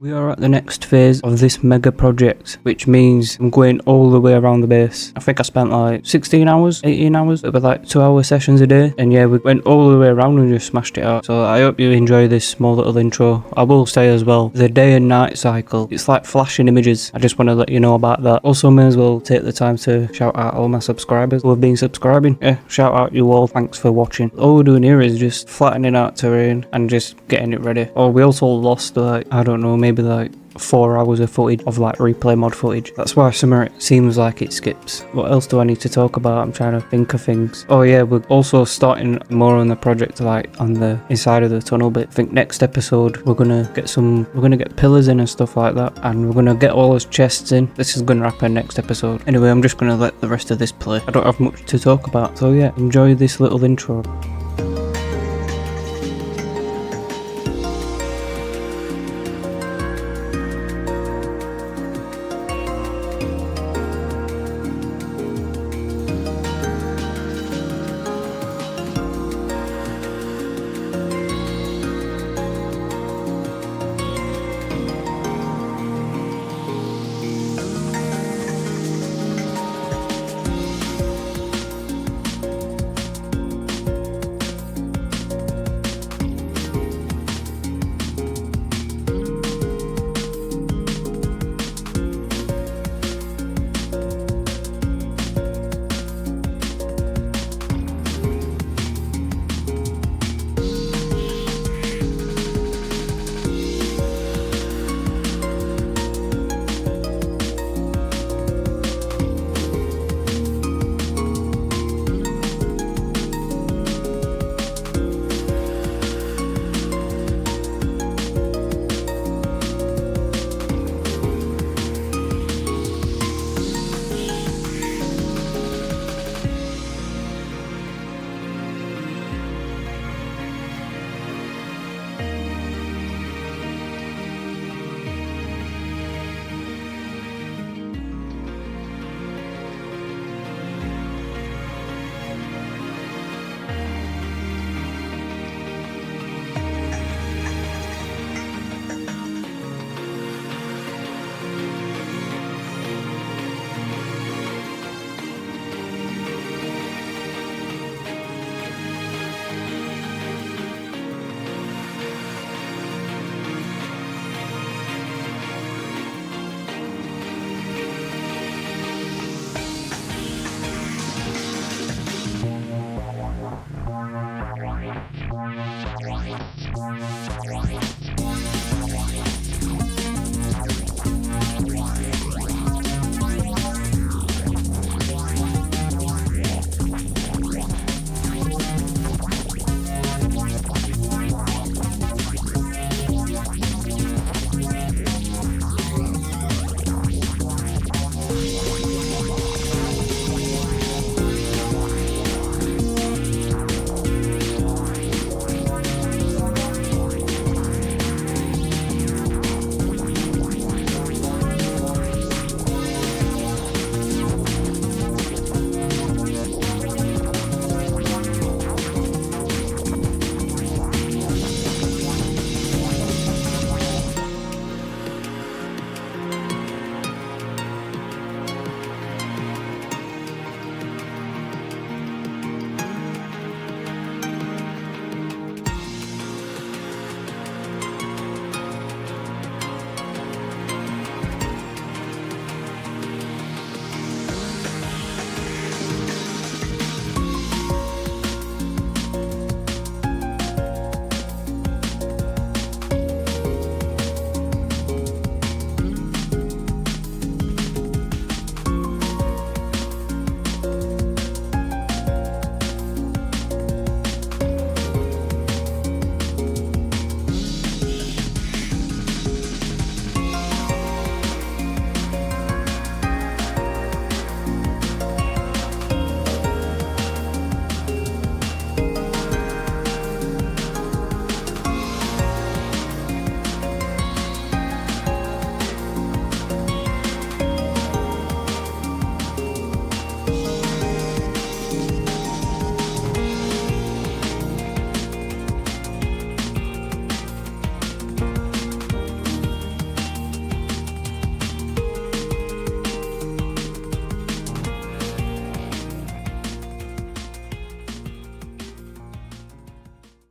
We are at the next phase of this mega project, which means I'm going all the way around the base. I think I spent like 16 hours, 18 hours, with like 2-hour sessions a day. And yeah, we went all the way around and just smashed it out. So I hope you enjoy this small little intro. I will say as well, the day and night cycle, it's like flashing images. I just want to let you know about that. Also, may as well take the time to shout out all my subscribers who have been subscribing. Yeah, shout out you all. Thanks for watching. All we're doing here is just flattening out terrain and just getting it ready. Oh, we also lost like, I don't know, maybe like 4 hours of footage of like replay mod footage. That's why some of it seems like it skips. What else do I need to talk about? I'm trying to think of things. Oh yeah, we're also starting more on the project, like on the inside of the tunnel bit. I think next episode we're gonna get pillars in and stuff like that, and we're gonna get all those chests in. This is gonna happen next episode. Anyway, I'm just gonna let the rest of this play. I don't have much to talk about, so yeah, enjoy this little intro.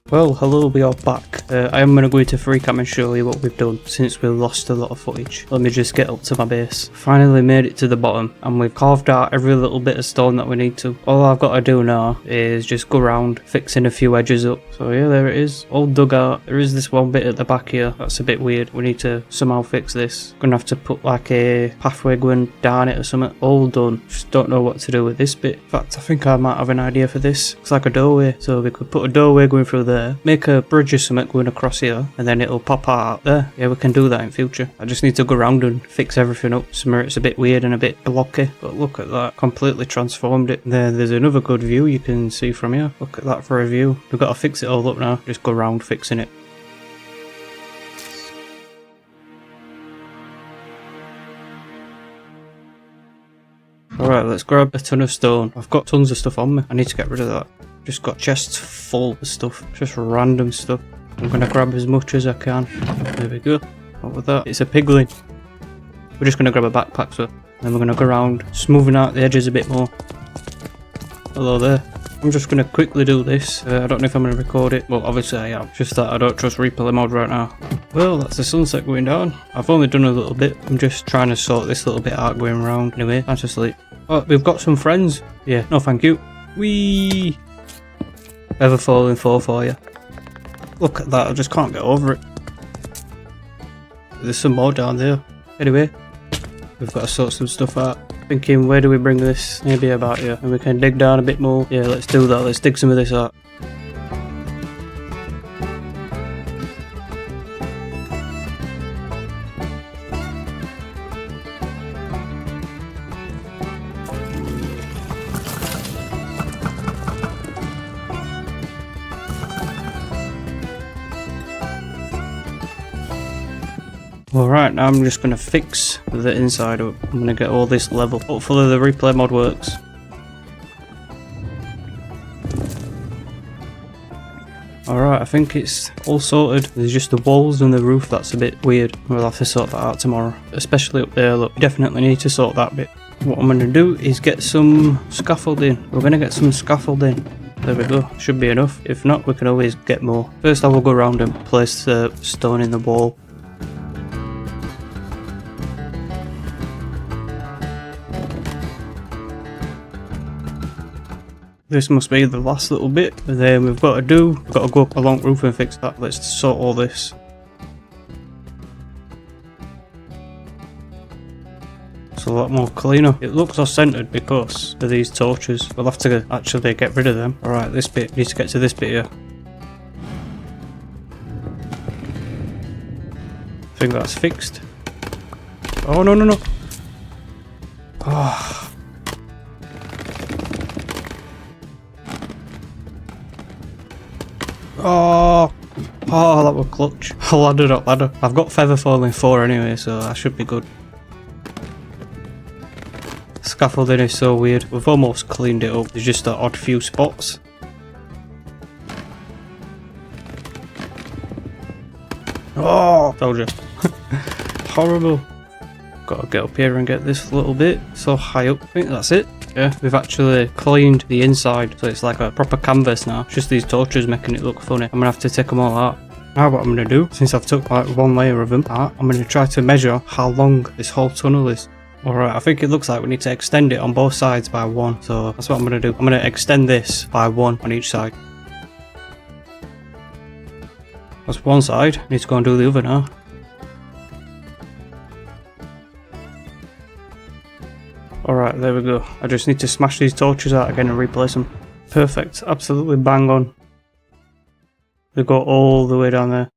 Well, hello, we are back. I am going to go into free cam and show you what we've done since we lost a lot of footage. Let me just get up to my base. Finally made it to the bottom and we've carved out every little bit of stone that we need to. All I've got to do now is just go around fixing a few edges up. So yeah, there it is, all dug out. There is this one bit at the back here that's a bit weird. We need to somehow fix this. Gonna have to put like a pathway going down it or something. All done. Just don't know what to do with this bit. In fact, I think I might have an idea for this. It's like a doorway, so we could put a doorway going through there, make a bridge or something going across here, and then it'll pop out there. Yeah, we can do that in future. I just need to go around and fix everything up. Somewhere it's a bit weird and a bit blocky, but look at that, completely transformed it. There's another good view you can see from here. Look at that for a view. We've got to fix it all up now. Just go around fixing it. Alright, let's grab a ton of stone. I've got tons of stuff on me. I need to get rid of that. Just got chests full of stuff. Just random stuff. I'm going to grab as much as I can. There we go. What with that? It's a piglin. We're just going to grab a backpack, so. Then we're going to go around, smoothing out the edges a bit more. Hello there. I'm just going to quickly do this. I don't know if I'm going to record it. Well, obviously I am. Just that I don't trust replay mode right now. Well, that's the sunset going down. I've only done a little bit. I'm just trying to sort this little bit out going around. Anyway, time to sleep. Oh, we've got some friends. Yeah, no thank you. Whee! Ever falling for you. Look at that, I just can't get over it. There's some more down there. Anyway, we've got to sort some stuff out. Thinking, where do we bring this? Maybe about here. And we can dig down a bit more. Yeah, let's do that. Let's dig some of this out. Alright, now I'm just going to fix the inside up. I'm going to get all this level. Hopefully the replay mod works. Alright, I think it's all sorted. There's just the walls and the roof that's a bit weird. We'll have to sort that out tomorrow. Especially up there, look. We definitely need to sort that bit. What I'm going to do is get some scaffolding. We're going to get some scaffolding. There we go. Should be enough. If not, we can always get more. First I will go around and place the stone in the wall. This must be the last little bit, and then we've got to go up a long roof and fix that. Let's sort all this. It's a lot more cleaner. It looks off-centered because of these torches. We'll have to actually get rid of them. Alright, this bit, need to get to this bit here. I think that's fixed. Oh, no, no, no. Oh. Oh, that was clutch. Ladder up ladder. I've got feather falling 4 anyway, so I should be good. Scaffolding is so weird. We've almost cleaned it up. There's just an odd few spots. Oh, told you. Horrible. Gotta get up here and get this little bit so high up. I think that's it. Yeah, we've actually cleaned the inside, so it's like a proper canvas now. It's just these torches making it look funny. I'm gonna have to take them all out. Now what I'm gonna do, since I've took like one layer of them out, I'm gonna try to measure how long this whole tunnel is. Alright, I think it looks like we need to extend it on both sides by 1, so that's what I'm gonna do. I'm gonna extend this by 1 on each side. That's one side. I need to go and do the other now. Alright, there we go. I just need to smash these torches out again and replace them. Perfect. Absolutely bang on. They go all the way down there.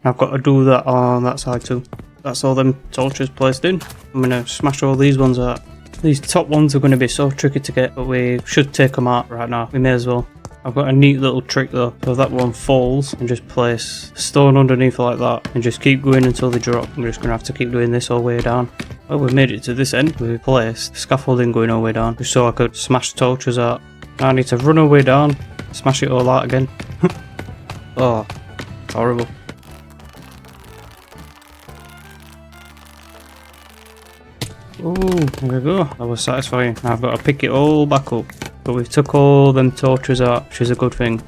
I've got to do that on that side too. That's all them torches placed in. I'm going to smash all these ones out. These top ones are going to be so tricky to get, but we should take them out right now. We may as well. I've got a neat little trick though. So that one falls and just place stone underneath like that and just keep going until they drop. I'm just going to have to keep doing this all the way down. Well, we made it to this end. We placed scaffolding going all the way down just so I could smash torches out. Now I need to run all the way down, smash it all out again. Oh, horrible. Oh, there we go. That was satisfying. Now I've got to pick it all back up. But we took all them torches out, which is a good thing.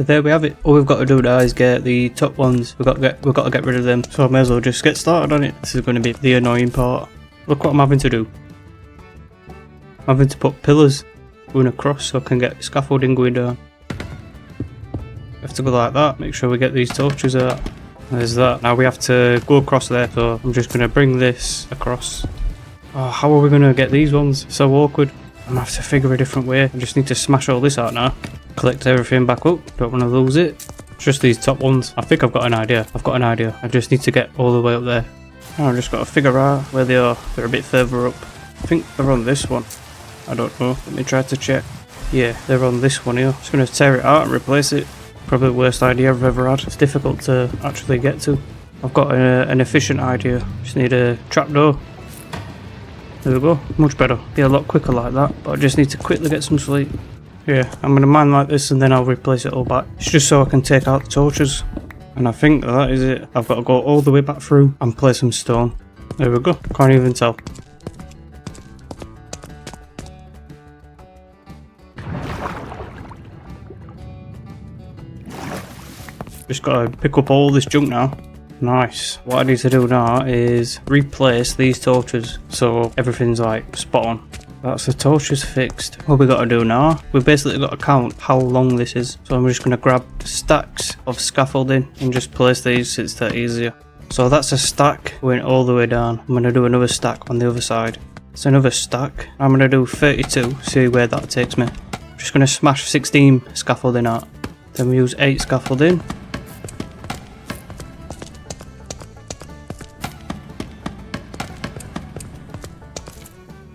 But there we have it. All we've got to do now is get the top ones. We've got to get rid of them. So I may as well just get started on it. This is going to be the annoying part. Look what I'm having to do. I'm having to put pillars going across so I can get scaffolding going down. We have to go like that. Make sure we get these torches out. There's that. Now we have to go across there. So I'm just going to bring this across. Oh, how are we going to get these ones? So awkward. I'm going to have to figure a different way. I just need to smash all this out now. Collect everything back up. Don't want to lose it. It's just these top ones. I think I've got an idea. I just need to get all the way up there. Oh, I've just got to figure out where they are. They're a bit further up. I think they're on this one. I don't know. Let me try to check. Yeah, they're on this one here. Just going to tear it out and replace it. Probably the worst idea I've ever had. It's difficult to actually get to. I've got an efficient idea. Just need a trapdoor. There we go. Much better. Be a lot quicker like that. But I just need to quickly get some sleep. Yeah, I'm going to mine like this and then I'll replace it all back. It's just so I can take out the torches. And I think that is it. I've got to go all the way back through and place some stone. There we go. Can't even tell. Just got to pick up all this junk now. Nice. What I need to do now is replace these torches so everything's like spot on. That's the torches fixed. What we got to do now, we've basically got to count how long this is. So I'm just going to grab stacks of scaffolding and just place these so it's that easier. So that's a stack going all the way down. I'm going to do another stack on the other side. It's another stack. I'm going to do 32, see where that takes me. I'm just going to smash 16 scaffolding out. Then we use 8 scaffolding.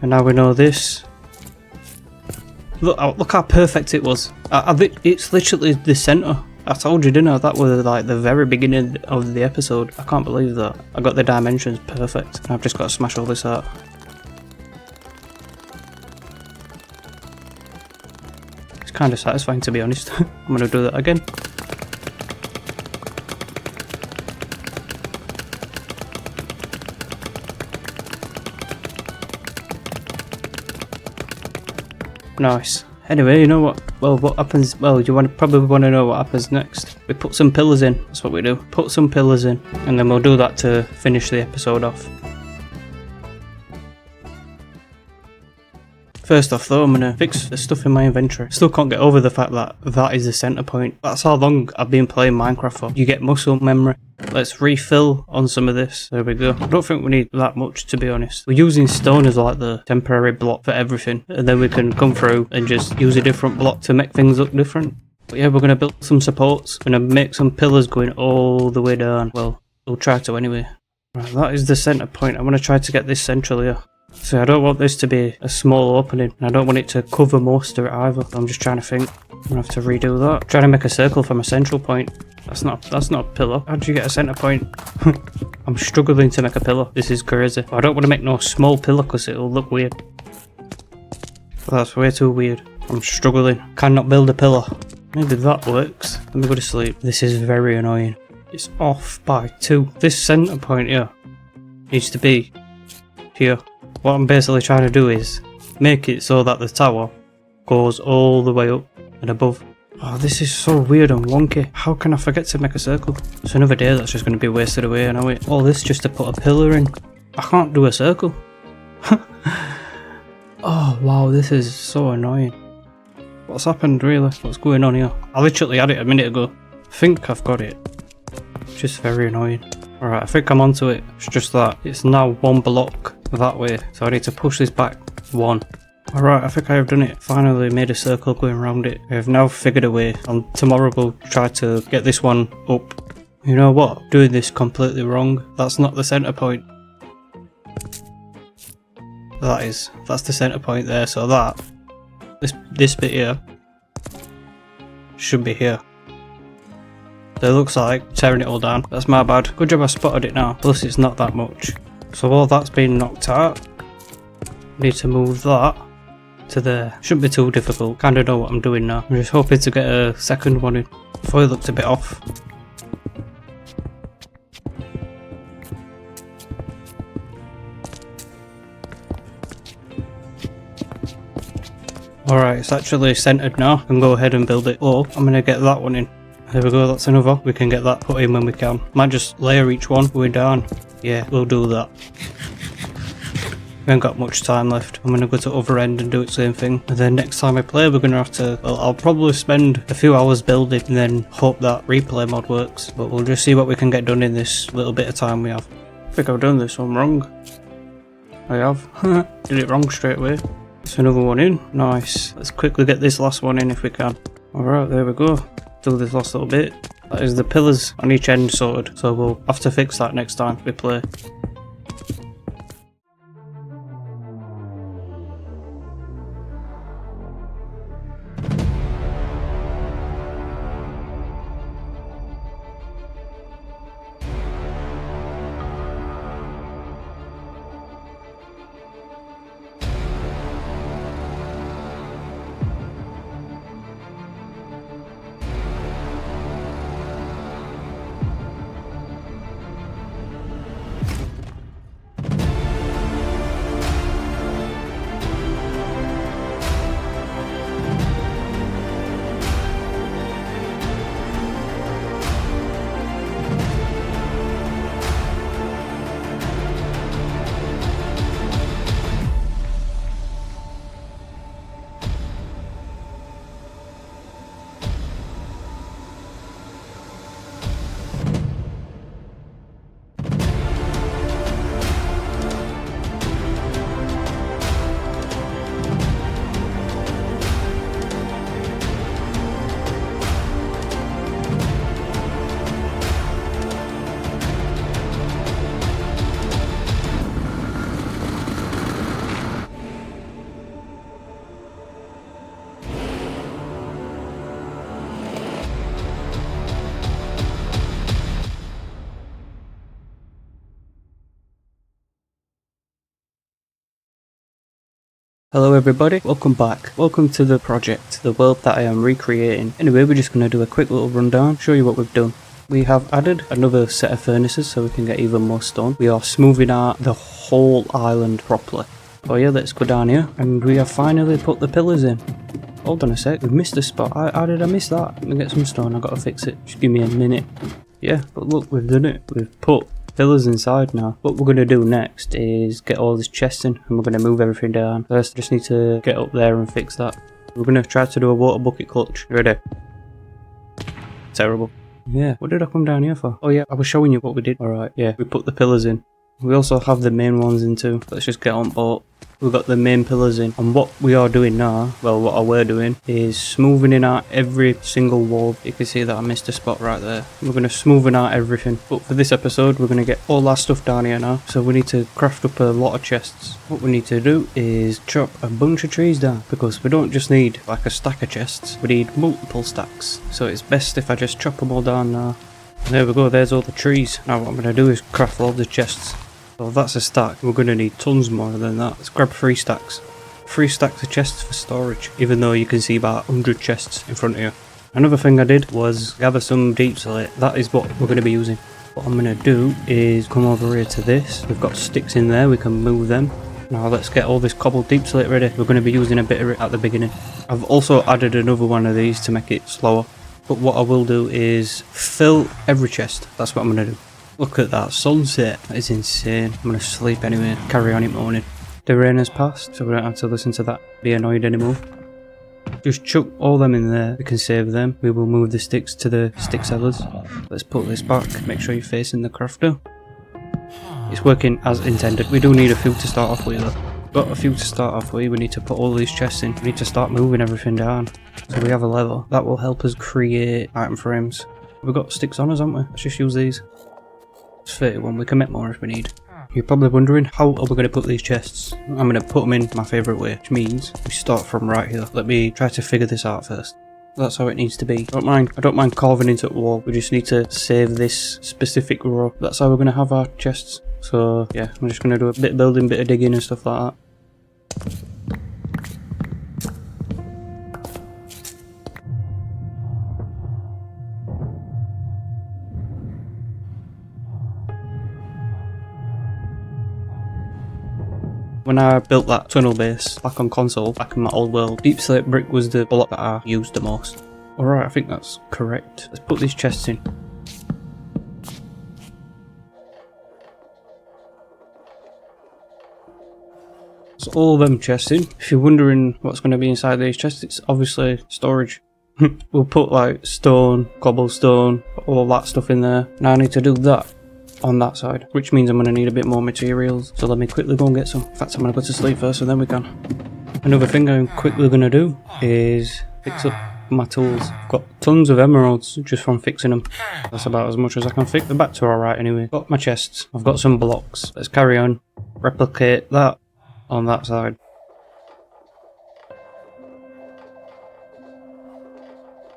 And now we know this. Look how perfect it was. It's literally the centre. I told you, didn't I? That was like the very beginning of the episode. I can't believe that. I got the dimensions perfect. I've just got to smash all this out. It's kind of satisfying, to be honest. I'm going to do that again. Nice. Anyway, you know what? Well, what happens? Well, you probably want to know what happens next. We put some pillars in. That's what we do. Put some pillars in, and then we'll do that to finish the episode off. First off, though, I'm gonna fix the stuff in my inventory. Still can't get over the fact that that is the center point. That's how long I've been playing Minecraft for. You get muscle memory. Let's refill on some of this. There we go. I don't think we need that much, to be honest. We're using stone as like the temporary block for everything, and then we can come through and just use a different block to make things look different. But yeah, we're gonna build some supports. We're gonna make some pillars going all the way down. Well, we'll try to anyway. Right, that is the center point. I'm gonna try to get this central here. So I don't want this to be a small opening, and I don't want it to cover most of it either. I'm just trying to think. I'm gonna have to redo that. Trying to make a circle from a central point. That's not a pillar. How do you get a center point? I'm struggling to make a pillar. This is crazy. I don't want to make no small pillar because it'll look weird. That's way too weird. I'm struggling. Cannot build a pillar. Maybe that works. Let me go to sleep. This is very annoying. It's off by 2. This center point here needs to be here. What I'm basically trying to do is make it so that the tower goes all the way up and above. Oh, this is so weird and wonky. How can I forget to make a circle? It's another day that's just going to be wasted away, I know it. All this just to put a pillar in. I can't do a circle. Oh, wow, this is so annoying. What's happened, really? What's going on here? I literally had it a minute ago. I think I've got it. It's just very annoying. Alright, I think I'm onto it. It's just that it's now 1 block that way, so I need to push this back 1. Alright, I think I have done it. Finally made a circle going around it. I have now figured a way, and tomorrow we'll try to get this one up. You know what? Doing this completely wrong. That's not the center point. That's the center point there, so that this bit here should be here. So it looks like tearing it all down. That's my bad. Good job I spotted it now. Plus it's not that much. So all that's been knocked out. Need to move that to there. Shouldn't be too difficult. Kinda know what I'm doing now. I'm just hoping to get a second one in. Before it looked a bit off. Alright, it's actually centered now. I can go ahead and build it. Oh, I'm gonna get that one in. There we go, that's another. We can get that put in when we can. Might just layer each one going down. Yeah, we'll do that. We ain't got much time left. I'm gonna go to other end and do the same thing. And then next time I play, we're gonna have to, well, I'll probably spend a few hours building and then hope that replay mod works. But we'll just see what we can get done in this little bit of time we have. I think I've done this one wrong. I have. Did it wrong straight away. That's another one in. Nice. Let's quickly get this last one in if we can. Alright, there we go. Do this last little bit. That is the pillars on each end sorted. So we'll have to fix that next time we play. Hello everybody, welcome back. Welcome to the project, the world that I am recreating. Anyway, we're just going to do a quick little rundown, show you what we've done. We have added another set of furnaces so we can get even more stone. We are smoothing out the whole island properly. Oh yeah, let's go down here. And we have finally put the pillars in. Hold on a sec, we've missed a spot. How did I miss that? Let me get some stone, I've got to fix it. Just give me a minute. Yeah, but look, we've done it. We've put pillars inside now. What we're going to do next is get all this chest in and we're going to move everything down. First, just need to get up there and fix that. We're going to try to do a water bucket clutch. Ready? Terrible. Yeah, what did I come down here for? Oh yeah, I was showing you what we did. Alright, yeah, we put the pillars in. We also have the main ones in too. Let's just get on board. We've got the main pillars in, and what we are doing now, well what I were doing, is smoothing in out every single wall. You can see that I missed a spot right there. We're going to smoothen out everything, but for this episode we're going to get all our stuff down here now, so we need to craft up a lot of chests. What we need to do is chop a bunch of trees down, because we don't just need like a stack of chests, we need multiple stacks, so it's best if I just chop them all down now. And there we go, there's all the trees. Now what I'm going to do is craft loads of chests. So that's a stack. We're going to need tons more than that. Let's grab 3 stacks. 3 stacks of chests for storage, even though you can see about 100 chests in front of you. Another thing I did was gather some deep slate. That is what we're going to be using. What I'm going to do is come over here to this. We've got sticks in there, we can move them. Now let's get all this cobbled deep slate ready. We're going to be using a bit of it at the beginning. I've also added another one of these to make it slower. But what I will do is fill every chest. That's what I'm going to do. Look at that sunset, that is insane. I'm going to sleep anyway, carry on in the morning. The rain has passed, so we don't have to listen to that, be annoyed anymore. Just chuck all them in there, we can save them. We will move the sticks to the stick sellers. Let's put this back, make sure you're facing the crafter. It's working as intended. We do need a few to start off with though. Got a few to start off with, we need to put all these chests in. We need to start moving everything down. So we have a lever. That will help us create item frames. We've got sticks on us, haven't we? Let's just use these. It's 31, we can make more if we need. You're probably wondering, how are we going to put these chests? I'm going to put them in my favourite way, which means we start from right here. Let me try to figure this out first. That's how it needs to be. I don't mind carving into the wall, we just need to save this specific row. That's how we're going to have our chests. So yeah, I'm just going to do a bit of building, bit of digging and stuff like that. When I built that tunnel base back on console, back in my old world, deep slate brick was the block that I used the most. Alright, I think that's correct. Let's put these chests in. So all them chests in. If you're wondering what's going to be inside these chests, it's obviously storage. We'll put like stone, cobblestone, all that stuff in there. Now I need to do that on that side, which means I'm going to need a bit more materials. So let me quickly go and get some. In fact, I'm going to go to sleep first and then we can. Another thing I'm quickly going to do is fix up my tools. I've got tons of emeralds just from fixing them. That's about as much as I can fix. The bats are alright anyway. Got my chests. I've got some blocks. Let's carry on. Replicate that on that side.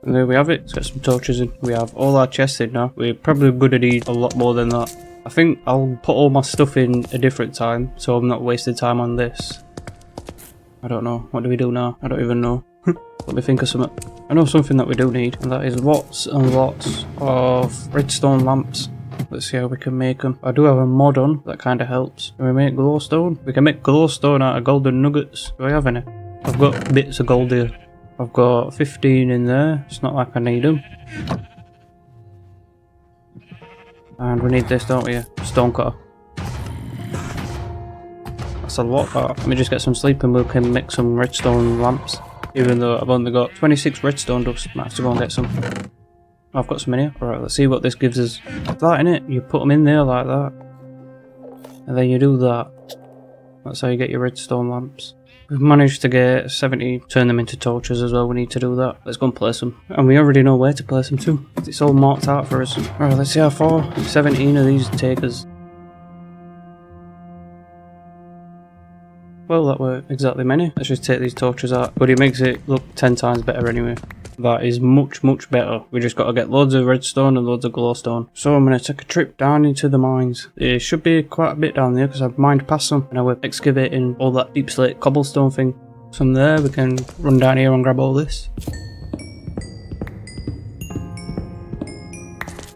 And there we have it. Let's get some torches in. We have all our chests in now. We're probably going to need a lot more than that. I think I'll put all my stuff in a different time, so I'm not wasting time on this. I don't know. What do we do now? I don't even know. Let me think of something. I know something that we do need, and that is lots and lots of redstone lamps. Let's see how we can make them. I do have a mod on that kind of helps. Can we make glowstone? We can make glowstone out of golden nuggets. Do I have any? I've got bits of gold here. I've got 15 in there. It's not like I need them. And we need this, don't we? Stone cutter. That's a lot. Let me just get some sleep and we can make some redstone lamps. Even though I've only got 26 redstone dust. Might have to go and get some. I've got some in here. Alright, let's see what this gives us. That, innit? You put them in there like that. And then you do that. That's how you get your redstone lamps. We've managed to get 70, turn them into torches as well. We need to do that. Let's go and place them. And we already know where to place them too. It's all marked out for us. Alright, let's see how far 17 of these take us. Well, that weren't exactly many. Let's just take these torches out. But it makes it look 10 times better anyway. That is much, much better. We just got to get loads of redstone and loads of glowstone. So I'm going to take a trip down into the mines. There should be quite a bit down there because I've mined past some. And I was excavating all that deep slate cobblestone thing. From there we can run down here and grab all this.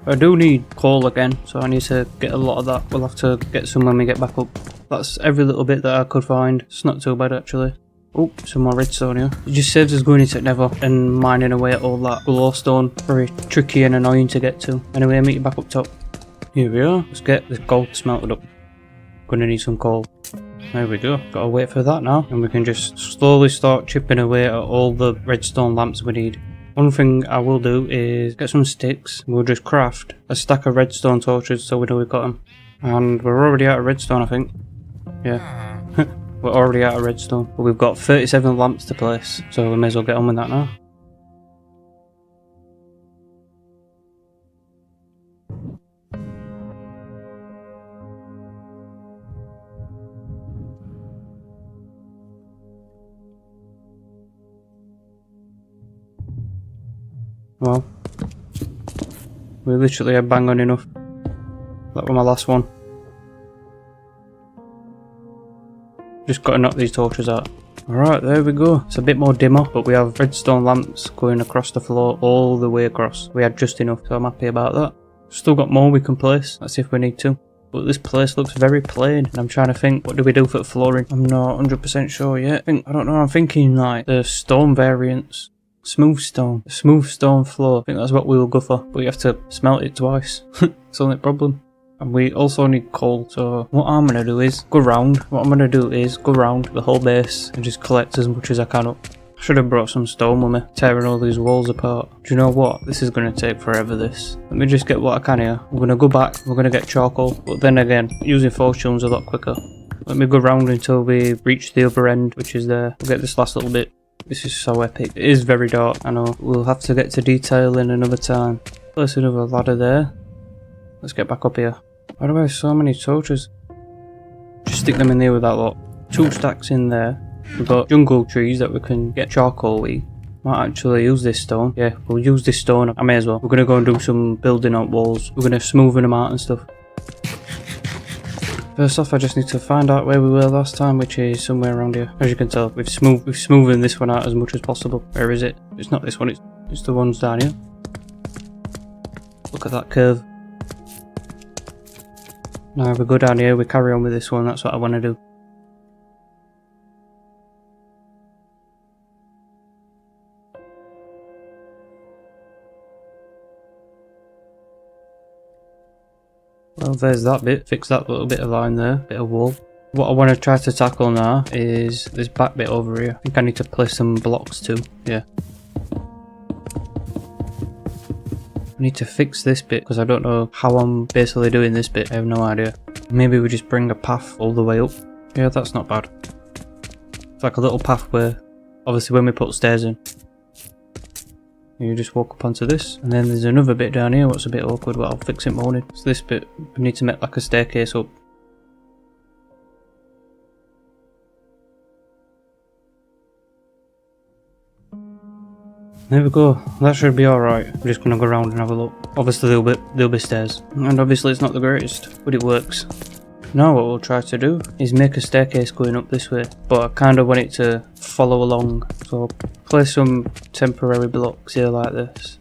I do need coal again, so I need to get a lot of that. We'll have to get some when we get back up. That's every little bit that I could find. It's not too bad actually. Oh, some more redstone here. It just saves us going into Nether and mining away at all that glowstone. Very tricky and annoying to get to. Anyway, I'll meet you back up top. Here we are. Let's get this gold smelted up. Gonna need some coal. There we go. Gotta wait for that now. And we can just slowly start chipping away at all the redstone lamps we need. One thing I will do is get some sticks. We'll just craft a stack of redstone torches so we know we've got them. And we're already out of redstone, I think. Yeah. We're already out of redstone, but we've got 37 lamps to place, so we may as well get on with that now. Well, we literally had bang on enough. That was my last one. Just got to knock these torches out. Alright, there we go. It's a bit more dimmer, but we have redstone lamps going across the floor all the way across. We had just enough, so I'm happy about that. Still got more we can place. Let's see if we need to. But this place looks very plain, and I'm trying to think, what do we do for the flooring? I'm not 100% sure yet. I don't know, I'm thinking like the stone variants. Smooth stone. Smooth stone floor. I think that's what we will go for. But we have to smelt it twice. It's the only problem. And we also need coal, so what I'm going to do is go round. What I'm going to do is go round the whole base and just collect as much as I can up. I should have brought some stone with me, tearing all these walls apart. Do you know what? This is going to take forever, this. Let me just get what I can here. I'm going to go back, we're going to get charcoal. But then again, using fortune's a lot quicker. Let me go round until we reach the other end, which is there. We'll get this last little bit. This is so epic. It is very dark, I know. We'll have to get to detail in another time. Place another ladder there. Let's get back up here. Why do I have so many torches? Just stick them in there with that lot. 2 stacks in there. We've got jungle trees that we can get charcoal with. Might actually use this stone. Yeah, we'll use this stone. I may as well. We're going to go and do some building on walls. We're going to smoothen them out and stuff. First off, I just need to find out where we were last time, which is somewhere around here. As you can tell, we've smoothened this one out as much as possible. Where is it? It's not this one, it's the ones down here. Look at that curve. Now if we go down here, we carry on with this one, that's what I want to do. So there's that bit. Fix that little bit of line there, bit of wall. What I want to try to tackle now is this back bit over here. I think I need to place some blocks too. Yeah. I need to fix this bit because I don't know how I'm basically doing this bit. I have no idea. Maybe we just bring a path all the way up. Yeah, that's not bad. It's like a little pathway. Obviously when we put stairs in, you just walk up onto this, and then there's another bit down here what's a bit awkward, but I'll fix it morning. So this bit, we need to make like a staircase up. There we go, that should be alright. I'm just gonna go around and have a look. Obviously there'll be stairs, and obviously it's not the greatest, but it works. Now what we'll try to do is make a staircase going up this way, but I kind of want it to follow along. So I'll place some temporary blocks here like this.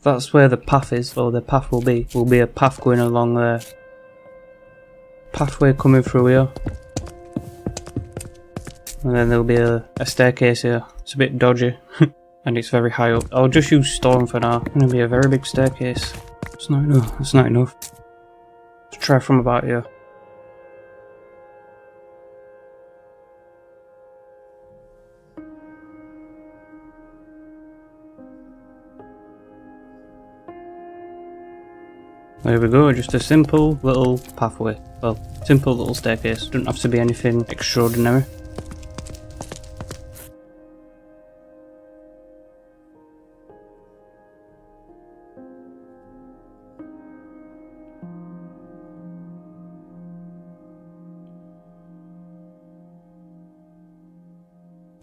That's where the path is, or the path will be a path going along there. Pathway coming through here. And then there'll be a staircase here. It's a bit dodgy. And it's very high up. I'll just use stone for now. It's going to be a very big staircase. It's not enough. It's not enough. Let's try from about here. There we go, just a simple little pathway. Well, simple little staircase. Doesn't have to be anything extraordinary.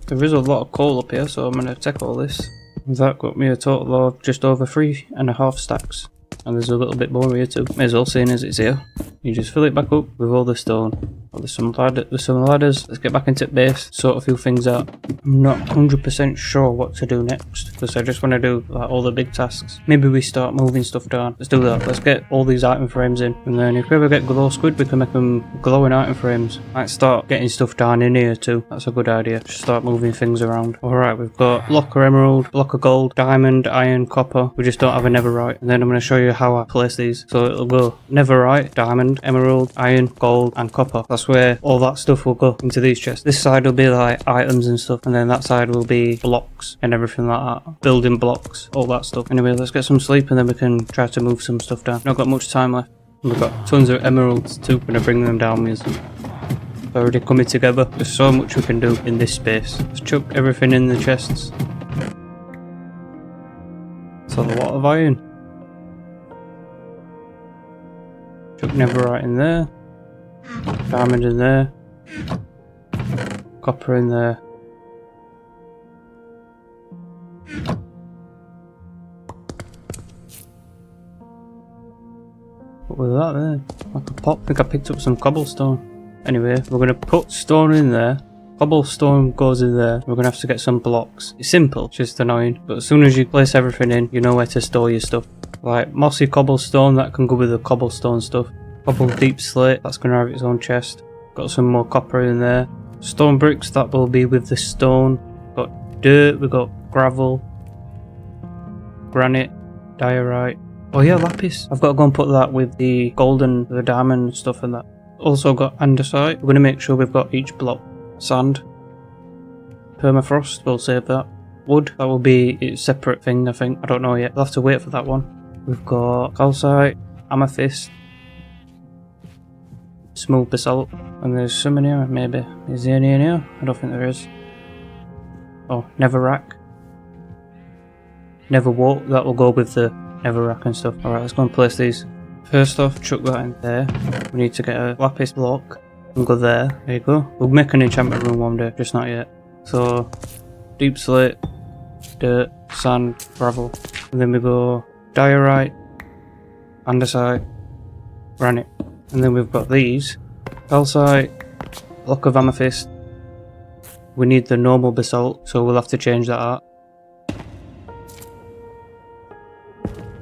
There is a lot of coal up here, so I'm going to take all this. That got me a total of just over 3.5 stacks. And there's a little bit more here too. May as well, seeing as it's here. You just fill it back up with all the stone. Oh, there's some ladders. Let's get back into base, sort a few things out. I'm not 100% sure what to do next, because I just want to do like all the big tasks. Maybe we start moving stuff down. Let's do that. Let's get all these item frames in, and then if we ever get glow squid, we can make them glowing item frames. Might start getting stuff down in here too. That's a good idea. Just start moving things around. Alright, we've got block of emerald, block of gold, diamond, iron, copper. We just don't have a netherite. And then I'm going to show you how I place these. So it'll go netherite, diamond, emerald, iron, gold, and copper. That's where all that stuff will go into these chests. This side will be like items and stuff, and then that side will be blocks and everything like that. Building blocks, all that stuff. Anyway, let's get some sleep and then we can try to move some stuff down. Not got much time left. We've got tons of emeralds too. I'm gonna bring them down with us. It's already coming together. There's so much we can do in this space. Let's chuck everything in the chests. It's a lot of iron. Chuck netherite in there. Diamond in there. Copper in there. What was that there? Like a pop. I think I picked up some cobblestone. Anyway, we're going to put stone in there. Cobblestone goes in there. We're going to have to get some blocks. It's simple, it's just annoying. But as soon as you place everything in, you know where to store your stuff. Like mossy cobblestone, that can go with the cobblestone stuff. Cobble deep slate, that's going to have its own chest. Got some more copper in there. Stone bricks, that will be with the stone. Got dirt, we've got gravel, granite, diorite. Oh yeah, lapis. I've got to go and put that with the gold and the diamond stuff and that. Also got andesite. We're going to make sure we've got each block. Sand. Permafrost, we'll save that. Wood, that will be its separate thing, I think. I don't know yet. I'll have to wait for that one. We've got calcite, amethyst, smooth basalt, and there's some in here, maybe. Is there any in here? I don't think there is. Oh, netherrack. Netherwort, that will go with the netherrack and stuff. Alright, let's go and place these. First off, chuck that in there. We need to get a lapis block and go there. There you go. We'll make an enchantment room one day, just not yet. So, deep slate, dirt, sand, gravel. And then we go diorite, andesite, granite. And then we've got these. Calcite, block of amethyst. We need the normal basalt, so we'll have to change that out.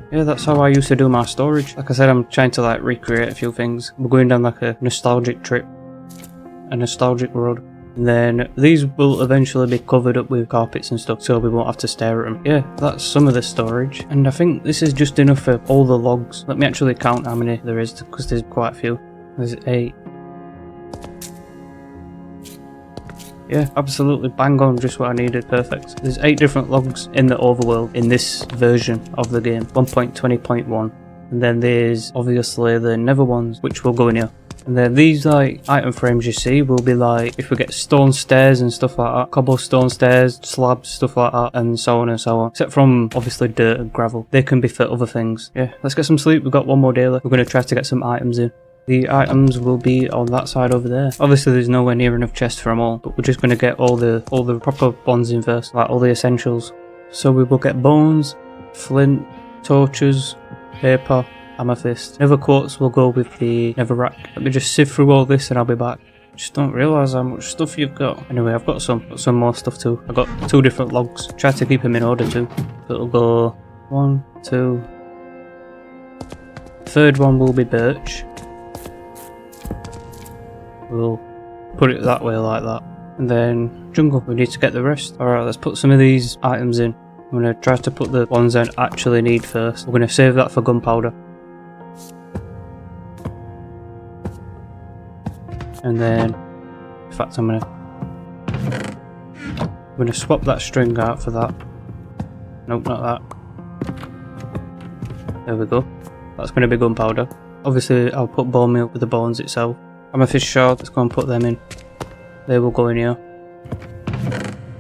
Yeah, that's how I used to do my storage. Like I said, I'm trying to like recreate a few things. We're going down like a nostalgic trip. A nostalgic road. And then these will eventually be covered up with carpets and stuff, so we won't have to stare at them. Yeah, that's some of the storage. And I think this is just enough for all the logs. Let me actually count how many there is, because there's quite a few. There's 8. Yeah, absolutely bang on, just what I needed, perfect. There's 8 different logs in the overworld in this version of the game, 1.20.1. And then there's obviously the nether ones, which will go in here. And then these like item frames you see will be like, if we get stone stairs and stuff like that, cobblestone stairs, slabs, stuff like that, and so on and so on. Except from obviously dirt and gravel. They can be for other things. Yeah, let's get some sleep. We've got one more day left. We're going to try to get some items in. The items will be on that side over there. Obviously there's nowhere near enough chests for them all, but we're just going to get all the proper bonds in first, like all the essentials. So we will get bones, flint, torches, paper, amethyst. Nether quartz will go with the netherrack. Let me just sift through all this and I'll be back. Just don't realise how much stuff you've got. Anyway, I've got some more stuff too. I've got 2 different logs. Try to keep them in order too. So it'll go 1, 2. Third one will be birch. We'll put it that way like that. And then jungle, we need to get the rest. Alright, let's put some of these items in. I'm going to try to put the ones I actually need first. We're going to save that for gunpowder. And then, in fact I'm going to swap that string out for that. Nope, not that. There we go. That's going to be gunpowder. Obviously I'll put bone meal with the bones itself. Amethyst shard, let's go and put them in. They will go in here.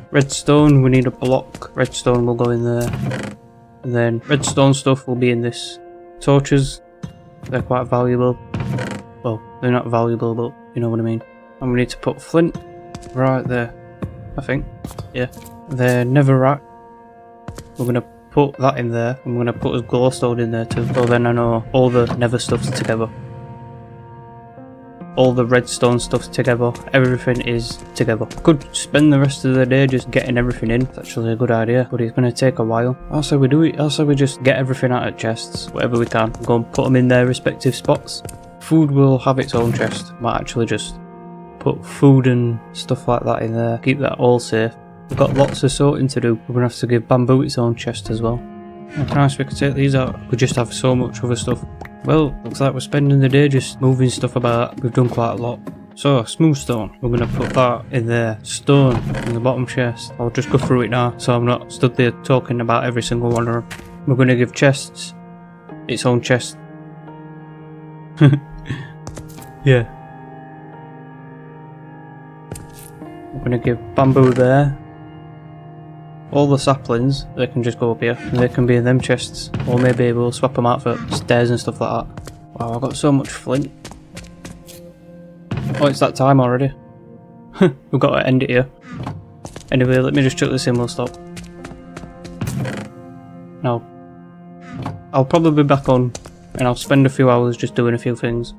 Redstone, we need a block. Redstone will go in there. And then redstone stuff will be in this. Torches, they're quite valuable. Well, they're not valuable, but you know what I mean. And we need to put flint right there, I think. Yeah. The netherrack, we're going to put that in there. I'm going to put a glowstone in there too. So then I know all the nether stuff's together. All the redstone stuff together, everything is together. Could spend the rest of the day just getting everything in. It's actually a good idea, but it's going to take a while. Also we do it, also we just get everything out of chests, whatever we can. Go and put them in their respective spots. Food will have its own chest. Might actually just put food and stuff like that in there. Keep that all safe. We've got lots of sorting to do. We're going to have to give bamboo its own chest as well. Oh, nice, we could take these out. We just have so much other stuff. Well, looks like we're spending the day just moving stuff about. We've done quite a lot. So, smooth stone. We're going to put that in there. Stone in the bottom chest. I'll just go through it now so I'm not stood there talking about every single one of them. We're going to give chests its own chest. Yeah. We're going to give bamboo there. All the saplings, they can just go up here, and they can be in them chests, or maybe we'll swap them out for stairs and stuff like that. Wow, I've got so much flint. Oh, it's that time already. We've got to end it here. Anyway, let me just chuck this in, we'll stop. No. I'll probably be back on, and I'll spend a few hours just doing a few things.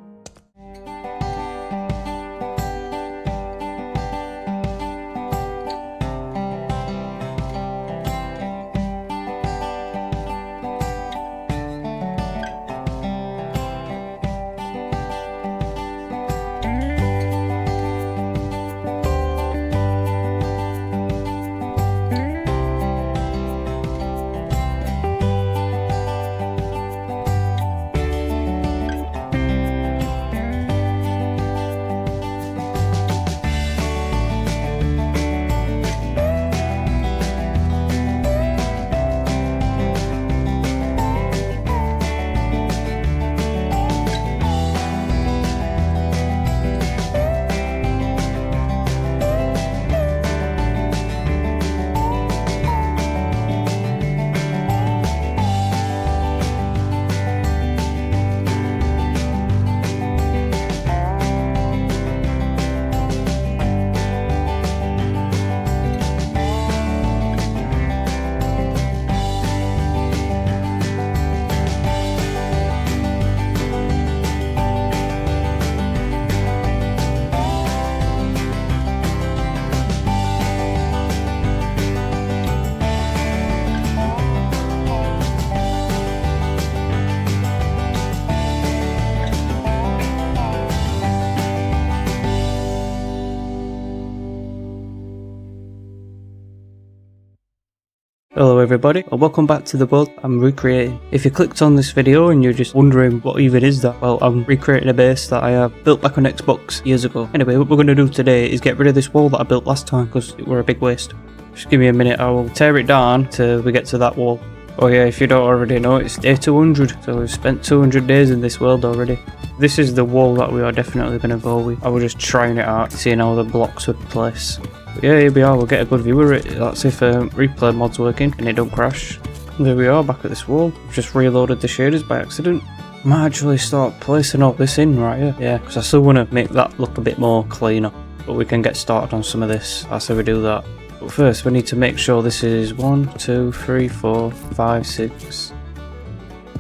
Hello everybody, and welcome back to the world I'm recreating. If you clicked on this video and you're just wondering what even is that, well, I'm recreating a base that I have built back on Xbox years ago. Anyway, what we're going to do today is get rid of this wall that I built last time because it were a big waste. Just give me a minute, I will tear it down till we get to that wall. Oh yeah, if you don't already know, it's day 200, so we've spent 200 days in this world already. This is the wall that we are definitely going to go with. I was just trying it out, seeing how the blocks would place. But yeah, here we are, we'll get a good view of it. That's if replay mod's working and it don't crash. There we are, back at this wall. I've just reloaded the shaders by accident. I might actually start placing all this in right here. Yeah, because I still want to make that look a bit more cleaner. But we can get started on some of this after we do that. But first, we need to make sure this is 1, 2, 3, 4, 5, 6,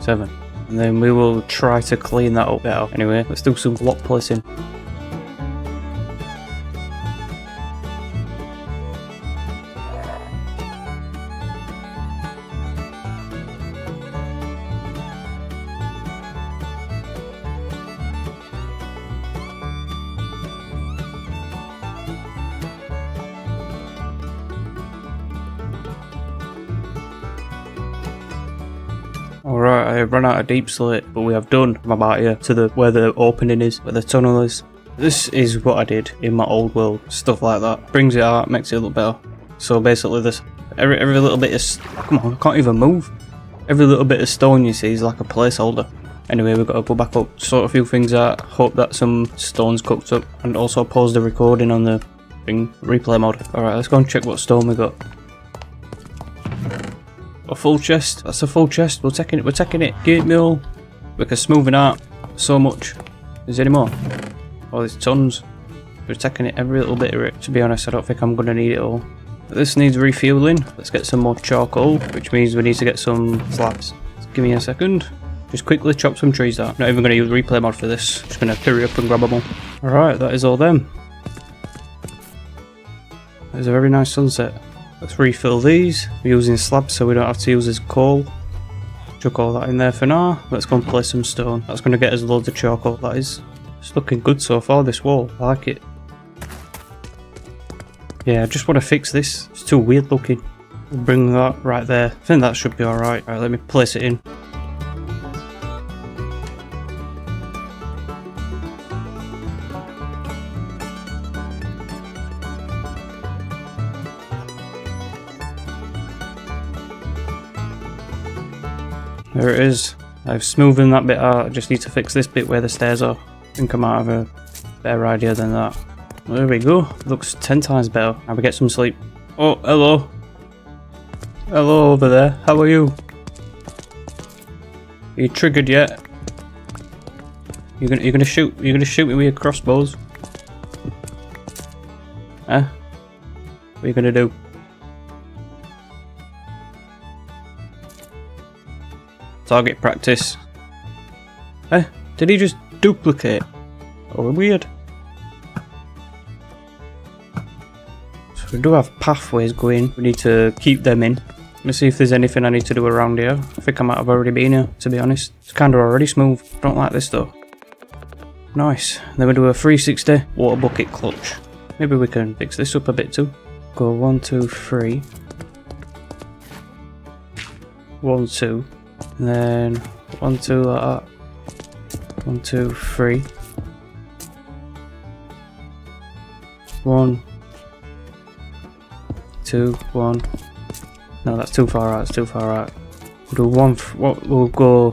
7. And then we will try to clean that up better. Anyway, let's do some block placing. Alright, I have run out of deep slate, but we have done from about here to where the opening is, where the tunnel is. This is what I did in my old world, stuff like that. Brings it out, makes it look better. So basically this, every little bit of, come on, I can't even move. Every little bit of stone you see is like a placeholder. Anyway, we've got to go back up, sort a few things out, hope that some stone's cooked up, and also pause the recording on the thing, replay mode. Alright, let's go and check what stone we got. A full chest, that's a full chest, we're taking it, give me all. We can smooth it out so much. Is there any more? Oh, there's tons. We're taking it, every little bit of it. To be honest, I don't think I'm going to need it all. This needs refueling. Let's get some more charcoal, which means we need to get some slabs. Give me a second. Just quickly chop some trees out. Not even going to use replay mod for this. Just going to hurry up and grab them all. Alright, that is all them. There's a very nice sunset. Let's refill these. We're using slabs so we don't have to use this coal. Chuck all that in there for now. Let's go and place some stone. That's going to get us loads of charcoal, that is. It's looking good so far, this wall. I like it. Yeah, I just want to fix this. It's too weird looking. We'll bring that right there. I think that should be alright. Alright, let me place it in. There it is. I've smoothened that bit out. I just need to fix this bit where the stairs are. I think I might have a better idea than that. There we go. Looks 10 times better. Now we get some sleep. Oh, hello. Hello over there. How are you? Are you triggered yet? You're gonna shoot me with your crossbows? Huh? What are you gonna do? Target practice. Eh? Did he just duplicate? Oh, weird. So we do have pathways going. We need to keep them in. Let me see if there's anything I need to do around here. I think I might have already been here, to be honest. It's kind of already smooth. Don't like this though. Nice. Then we do a 360 water bucket clutch. Maybe we can fix this up a bit too. Go 1, 2, 3. 1, 2. And then 1, 2 like that. 1, 2, 3. 1, 2, 1. No, that's too far out. It's too far out. We'll do one. We'll go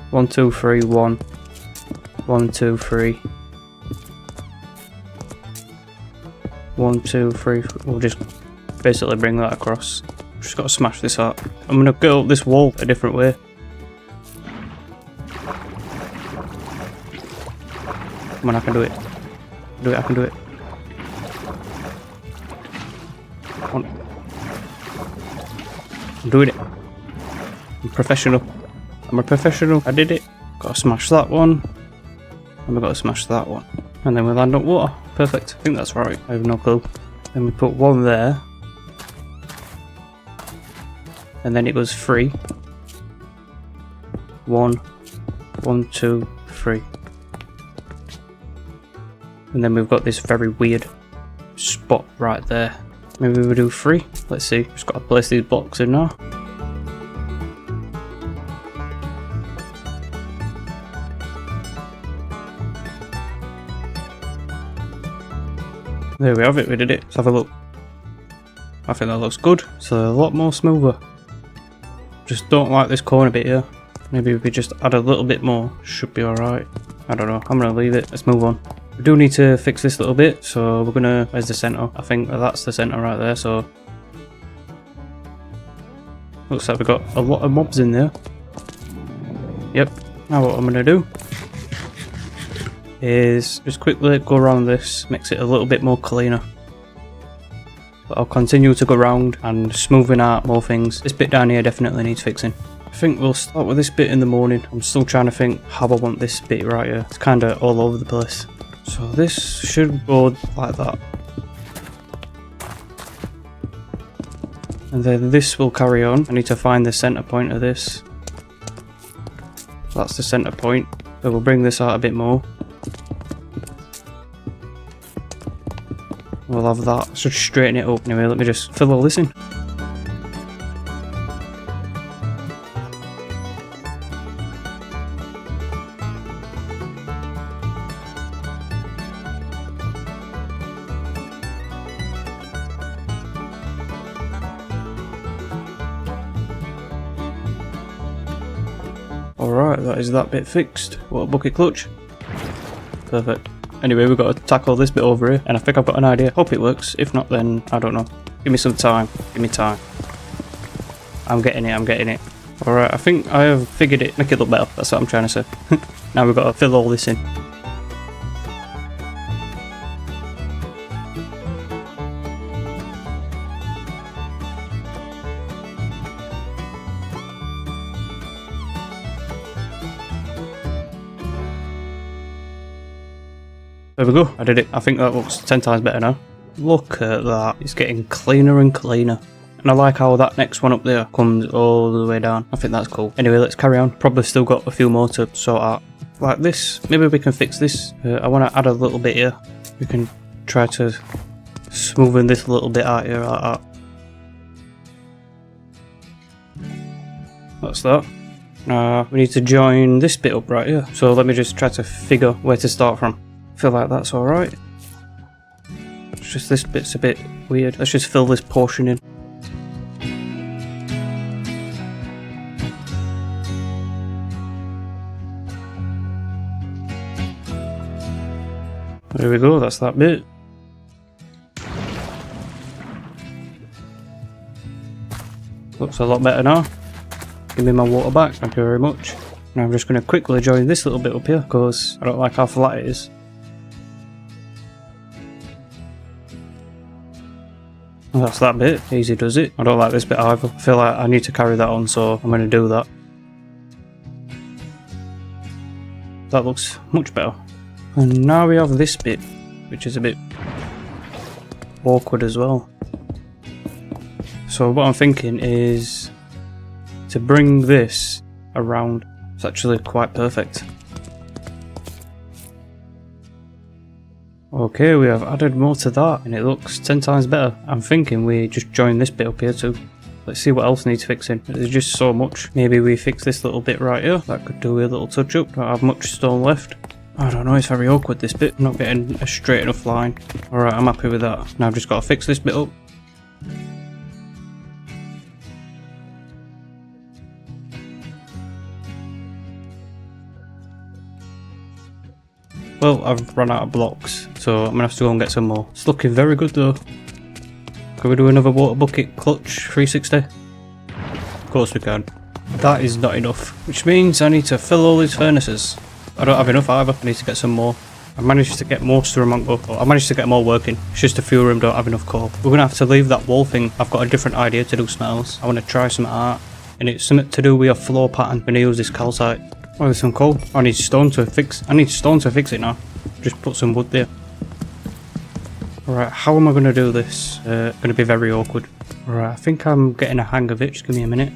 1, 2, 3, 1. 1, 2, 3. 1, 2, 3. We'll just basically bring that across. Just got to smash this up. I'm gonna go up this wall a different way. Come on, I can do it. I can do it. Come on. I'm doing it. I'm professional. I'm a professional. I did it. Gotta smash that one. And we gotta smash that one. And then we land up water. Perfect. I think that's right. I have no clue. Then we put one there. And then it goes 3. 1, 1, 2, 3. And then we've got this very weird spot right there. Maybe we do 3. Let's see. Just got to place these blocks in now. There we have it, we did it. Let's have a look. I think that looks good. It's a lot more smoother. Just don't like this corner bit here. Maybe if we just add a little bit more, should be alright. I don't know, I'm gonna leave it. Let's move on. We do need to fix this little bit, so we're gonna... Where's the centre? I think that's the centre right there, so... Looks like we've got a lot of mobs in there. Yep. Now what I'm gonna do is just quickly go around this, makes it a little bit more cleaner. But I'll continue to go around and smoothing out more things. This bit down here definitely needs fixing. I think we'll start with this bit in the morning. I'm still trying to think how I want this bit right here. It's kind of all over the place. So this should go like that. And then this will carry on. I need to find the centre point of this. That's the centre point. So we'll bring this out a bit more. We'll have that. Let's just straighten it up. Anyway, let me just fill all this in. Alright, that is that bit fixed. What a bucket clutch. Perfect. Anyway, we've got to tackle this bit over here, and I think I've got an idea. Hope it works. If not, then I don't know. Give me some time. Give me time. I'm getting it, I'm getting it. Alright, I think I have figured it. Make it look better. That's what I'm trying to say. Now we've got to fill all this in. There we go, I did it. I think that looks 10 times better now. Look at that, it's getting cleaner and cleaner. And I like how that next one up there comes all the way down. I think that's cool. Anyway, let's carry on. Probably still got a few more to sort out. Like this, maybe we can fix this. I want to add a little bit here. We can try to smoothen this a little bit out here like that. That's that. Now we need to join this bit up right here. So let me just try to figure where to start from. Feel like that's alright. It's just this bit's a bit weird. Let's just fill this portion in. There we go, that's that bit. Looks a lot better now. Give me my water back, thank you very much. Now I'm just going to quickly join this little bit up here because I don't like how flat it is. Well, that's that bit, easy does it. I don't like this bit either. I feel like I need to carry that on, so I'm going to do that. That looks much better. And now we have this bit, which is a bit awkward as well. So what I'm thinking is to bring this around. It's actually quite perfect. Okay, we have added more to that and it looks 10 times better. I'm thinking we just join this bit up here too. Let's see what else needs fixing. There's just so much. Maybe we fix this little bit right here. That could do a little touch up. Don't have much stone left. I don't know, it's very awkward this bit. I'm not getting a straight enough line. Alright, I'm happy with that. Now I've just got to fix this bit up. Well, I've run out of blocks, so I'm going to have to go and get some more. It's looking very good though. Can we do another water bucket clutch 360? Of course we can. That is not enough, which means I need to fill all these furnaces. I don't have enough either, I need to get some more. I managed to get most of them, I managed to get them all working. It's just a few of them don't have enough coal. We're going to have to leave that wall thing. I've got a different idea to do something else. I want to try some art, and it's something to do with a floor pattern. I'm going to use this calcite. Oh, there's some coal. I need stone to fix it now. Just put some wood there. Alright, how am I going to do this? Going to be very awkward. Alright, I think I'm getting a hang of it. Just give me a minute.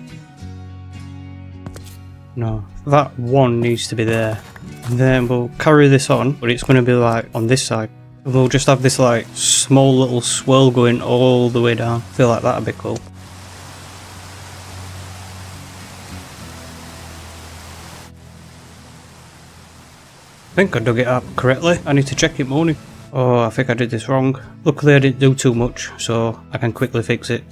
No, that one needs to be there. And then we'll carry this on, but it's going to be like on this side. And we'll just have this like small little swirl going all the way down. I feel like that'd be cool. I think I dug it up correctly. I need to check it morning. Oh, I think I did this wrong. Luckily I didn't do too much, so I can quickly fix it.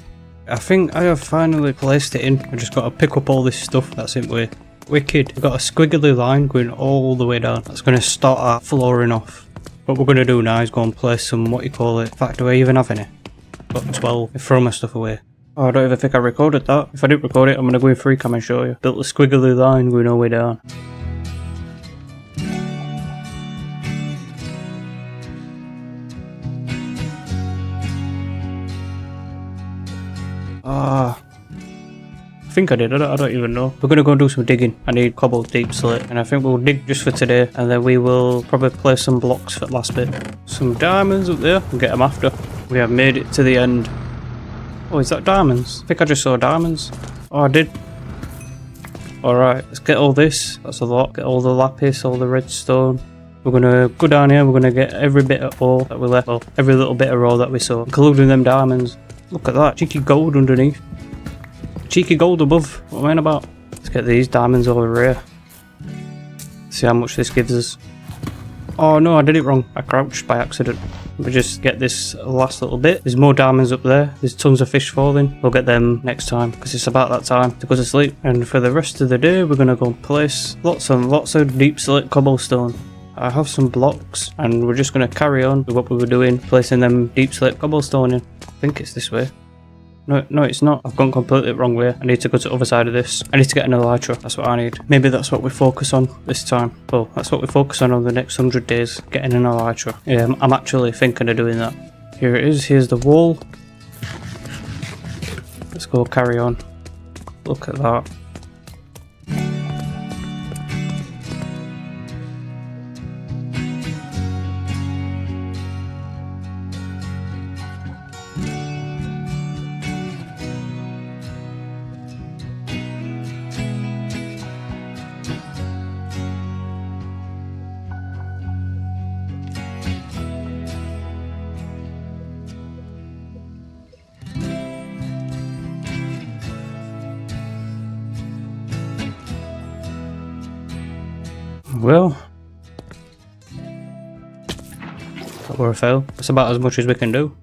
I think I have finally placed it in. I just got to pick up all this stuff that's in way. Wicked. I've got a squiggly line going all the way down. That's going to start our flooring off. What we're going to do now is go and place some, what you call it. In fact, do I even have any? Got 12. I throw my stuff away. Oh, I don't even think I recorded that. If I didn't record it, I'm going to go in free cam and show you. Built a squiggly line going all the way down. I think I did, I don't even know. We're gonna go and do some digging. I need cobble deep slate, and I think we'll dig just for today, and then we will probably place some blocks for the last bit. Some diamonds up there, we'll get them after. We have made it to the end. Oh, is that diamonds? I think I just saw diamonds. Oh, I did. Alright, let's get all this. That's a lot. Get all the lapis, all the redstone. We're gonna go down here, we're gonna get every bit of ore that we left, well, every little bit of ore that we saw, including them diamonds. Look at that, cheeky gold underneath. Cheeky gold above, what am I on about? Let's get these diamonds over here. See how much this gives us. Oh no, I did it wrong. I crouched by accident. We just get this last little bit. There's more diamonds up there. There's tons of fish falling. We'll get them next time because it's about that time to go to sleep. And for the rest of the day, we're going to go and place lots and lots of deep slate cobblestone. I have some blocks and we're just going to carry on with what we were doing, placing them deep slate cobblestone in. I think it's this way. No, it's not. I've gone completely the wrong way. I need to go to the other side of this. I need to get an elytra. That's what I need. Maybe that's what we focus on this time. Well, that's what we focus on the next 100 days. Getting an elytra. Yeah, I'm actually thinking of doing that. Here it is. Here's the wall. Let's go carry on. Look at that. Well, that were a fail. That's about as much as we can do.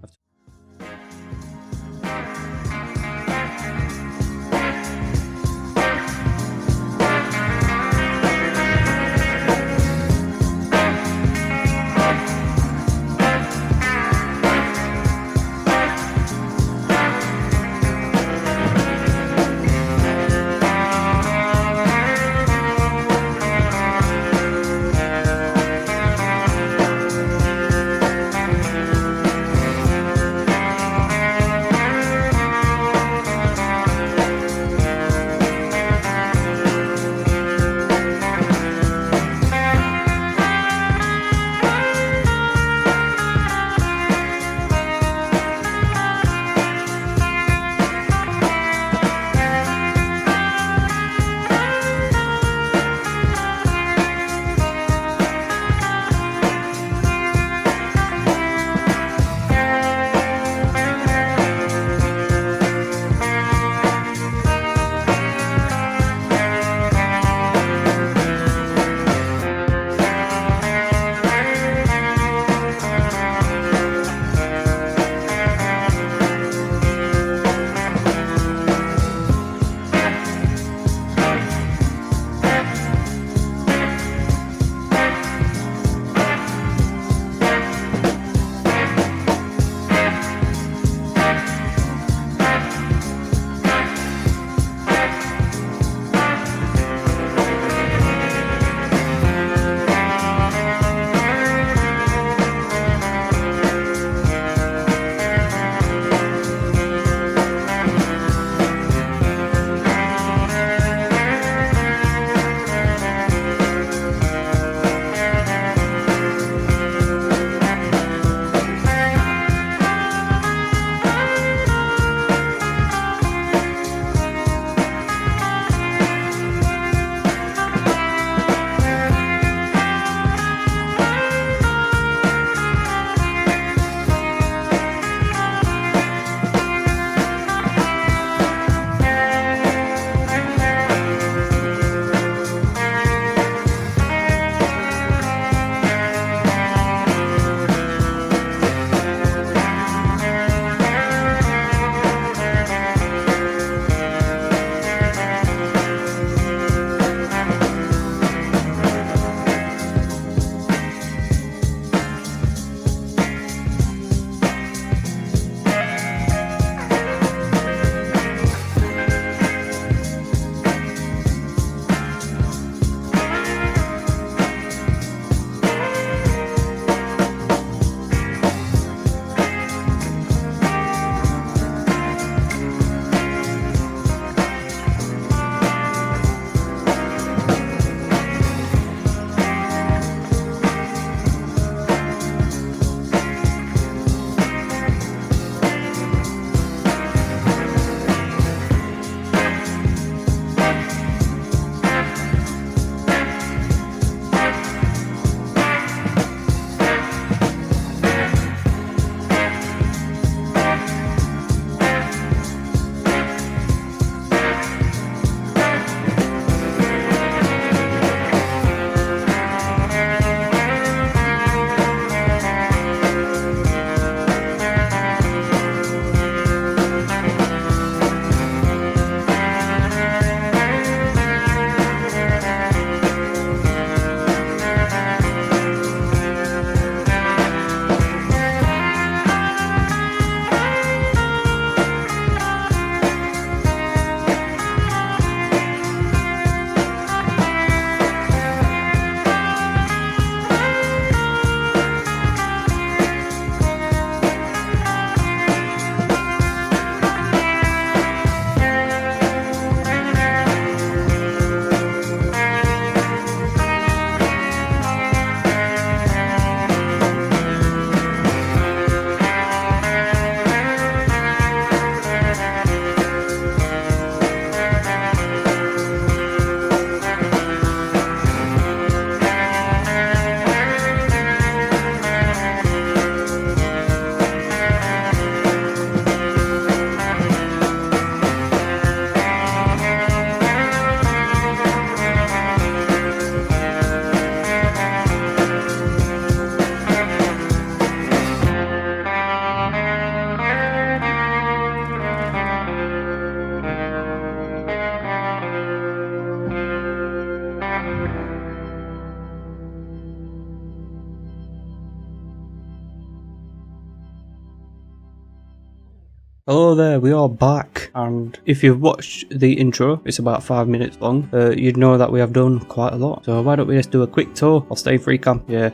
Hello there, we are back, and if you've watched the intro, it's about 5 minutes long, you'd know that we have done quite a lot. So why don't we just do a quick tour? I'll stay free cam. Yeah,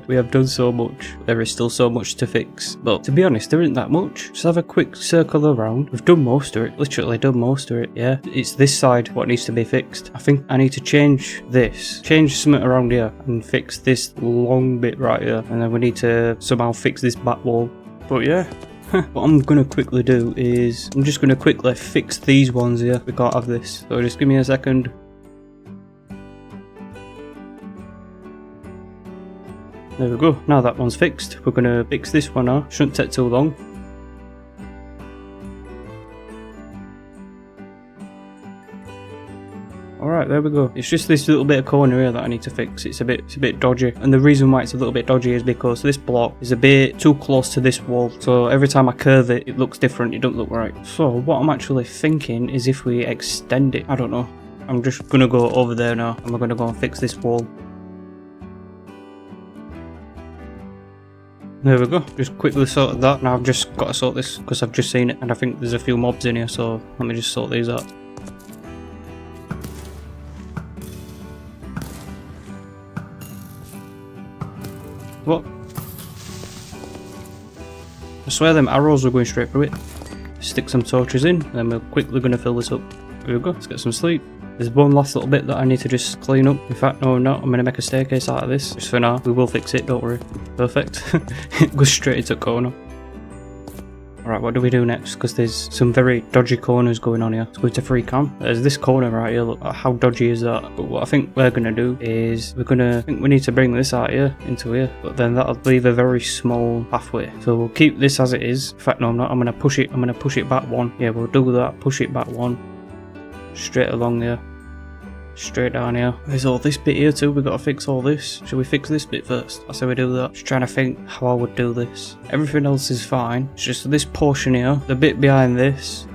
we have done so much. There is still so much to fix, but to be honest, there isn't that much. Just have a quick circle around. We've done most of it, literally done most of it, yeah. It's this side what needs to be fixed. I think I need to change this, change something around here, and fix this long bit right here, and then we need to somehow fix this back wall. But yeah. What I'm going to quickly do is, I'm just going to quickly fix these ones here. We can't have this. So just give me a second. There we go. Now that one's fixed. We're going to fix this one now. Shouldn't take too long. Alright, there we go. It's just this little bit of corner here that I need to fix. It's a bit dodgy. And the reason why it's a little bit dodgy is because this block is a bit too close to this wall. So every time I curve it, it looks different. It don't look right. So what I'm actually thinking is if we extend it. I don't know. I'm just going to go over there now. And we're going to go and fix this wall. There we go. Just quickly sorted that. Now I've just got to sort this because I've just seen it. And I think there's a few mobs in here. So let me just sort these out. What? I swear them arrows are going straight through it. Stick some torches in, and then we're quickly going to fill this up. Here we go, let's get some sleep. There's one last little bit that I need to just clean up. In fact, no I'm not. I'm going to make a staircase out of this. Just for now, we will fix it, don't worry. Perfect. It goes straight into corner. Alright, what do we do next? Because there's some very dodgy corners going on here. Let's go to free cam. There's this corner right here. Look, how dodgy is that? But what I think we're going to do is I think we need to bring this out here into here. But then that'll leave a very small pathway. So we'll keep this as it is. In fact, no, I'm not. I'm going to push it. I'm going to push it back one. Yeah, we'll do that. Push it back one. Straight along here. Straight down here. There's all this bit here too. We've got to fix all this. Should we fix this bit first? I say we do that. Just trying to think how I would do this. Everything else is fine. It's just this portion here. The bit behind this.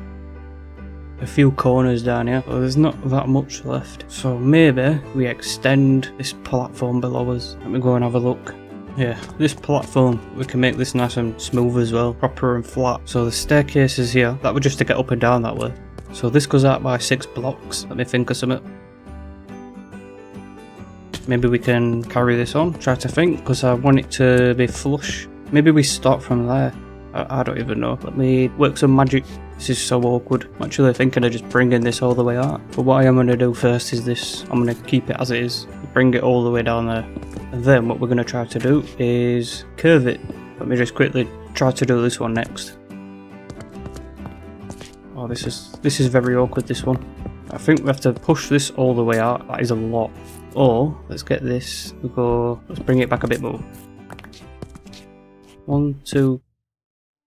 A few corners down here. But there's not that much left. So maybe we extend this platform below us. Let me go and have a look. Yeah, this platform, we can make this nice and smooth as well. Proper and flat. So the staircase is here. That would just to get up and down that way. So this goes out by 6 blocks. Let me think of something. Maybe we can carry this on, try to think, because I want it to be flush. Maybe we start from there. I don't even know. Let me work some magic. This is so awkward. I'm actually thinking of just bringing this all the way out. But what I am going to do first is this. I'm going to keep it as it is. Bring it all the way down there. And then what we're going to try to do is curve it. Let me just quickly try to do this one next. Oh, this is very awkward, this one. I think we have to push this all the way out. That is a lot. Or, let's get this, let's bring it back a bit more. 1, 2,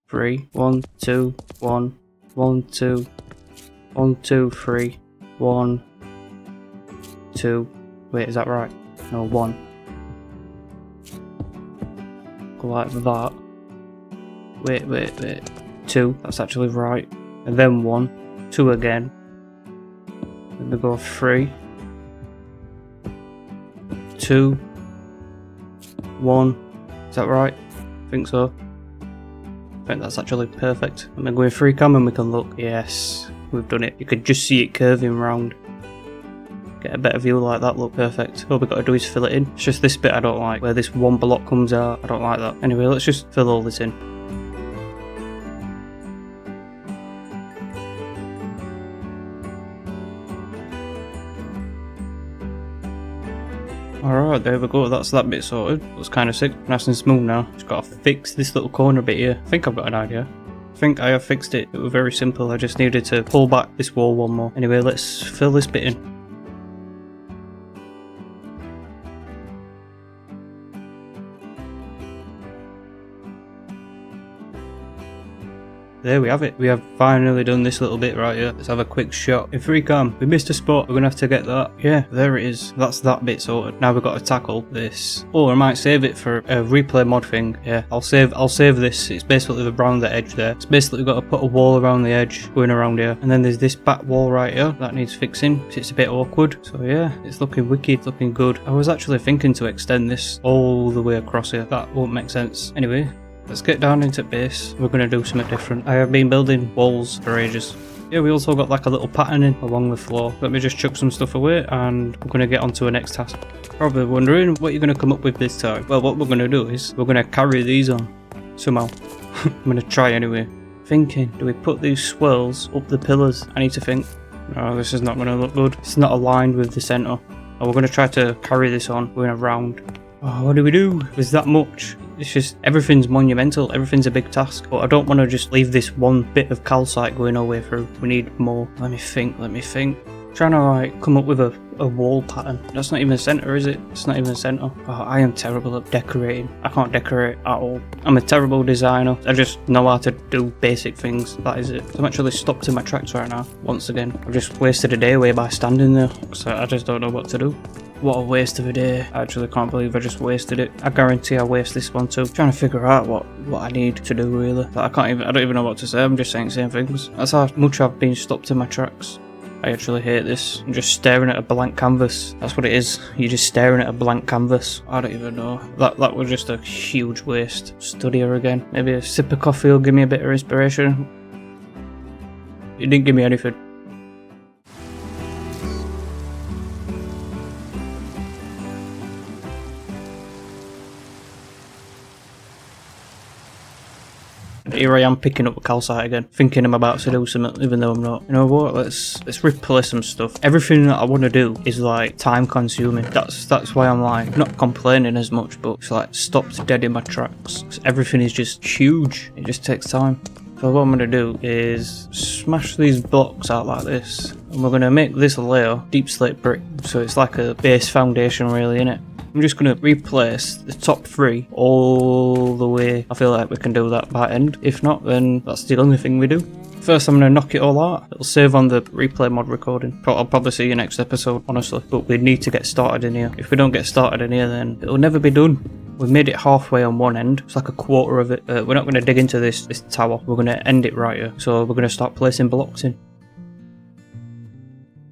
3, 1, 2, 1, 1, 2, 1, 2, 3, 1, 2, wait, is that right? No, 1. Go like that. Wait, 2, that's actually right. And then 1, 2 again. Then we go 3. 2, 1, is that right? I think so. I think that's actually perfect. I'm going to go in free cam and we can look. Yes, we've done it. You could just see it curving round. Get a better view like that, look perfect. All we've got to do is fill it in. It's just this bit I don't like, where this one block comes out. I don't like that. Anyway, let's just fill all this in. Alright, there we go, that's that bit sorted. Looks kind of sick, nice and smooth now. Just gotta fix this little corner bit here. I think I've got an idea. I think I have fixed it. It was very simple, I just needed to pull back this wall one more. Anyway, let's fill this bit in. There we have it. We have finally done this little bit right here. Let's have a quick shot. In free cam, we missed a spot. We're gonna have to get that. Yeah, there it is. That's that bit sorted. Now we've got to tackle this. Oh, I might save it for a replay mod thing. Yeah, I'll save this. It's basically around the edge there. It's basically got to put a wall around the edge going around here. And then there's this back wall right here that needs fixing. It's a bit awkward. So yeah, it's looking wicked, looking good. I was actually thinking to extend this all the way across here. That won't make sense. Anyway, let's get down into base. We're going to do something different. I have been building walls for ages. Yeah, we also got like a little patterning along the floor. Let me just chuck some stuff away and we're going to get on to the next task. Probably wondering what you're going to come up with this time. Well, what we're going to do is we're going to carry these on somehow. I'm going to try anyway. Thinking, do we put these swirls up the pillars? I need to think. No, this is not going to look good. It's not aligned with the centre. Oh, we're going to try to carry this on going around. Oh, what do we do? There's that much. It's just, everything's monumental, everything's a big task, but I don't want to just leave this one bit of calcite going all the way through. We need more. Let me think. Trying to like come up with a wall pattern. That's not even centre, is it? It's not even centre. Oh, I am terrible at decorating. I can't decorate at all. I'm a terrible designer. I just know how to do basic things. That is it. I'm actually stopped in my tracks right now, once again. I've just wasted a day away by standing there, so I just don't know what to do. What a waste of a day. I actually can't believe I just wasted it. I guarantee I waste this one too. Trying to figure out what I need to do really. I don't even know what to say. I'm just saying the same things. That's how much I've been stopped in my tracks. I actually hate this. I'm just staring at a blank canvas. That's what it is. You're just staring at a blank canvas. I don't even know. That was just a huge waste. Study her again. Maybe a sip of coffee will give me a bit of inspiration. It didn't give me anything. Here I am picking up a calcite again, thinking I'm about to do something, even though I'm not. You know what? Let's replace some stuff. Everything that I want to do is like time consuming. That's why I'm like not complaining as much, but it's like stopped dead in my tracks. Everything is just huge. It just takes time. So what I'm going to do is smash these blocks out like this, and we're going to make this layer deep slate brick, so it's like a base foundation really, innit? I'm just going to replace the top 3 all the way. I feel like we can do that by end. If not, then that's the only thing we do. First, I'm going to knock it all out. It'll save on the replay mod recording. I'll probably see you next episode, honestly. But we need to get started in here. If we don't get started in here, then it'll never be done. We've made it halfway on one end. It's like a quarter of it. We're not going to dig into this tower. We're going to end it right here. So we're going to start placing blocks in.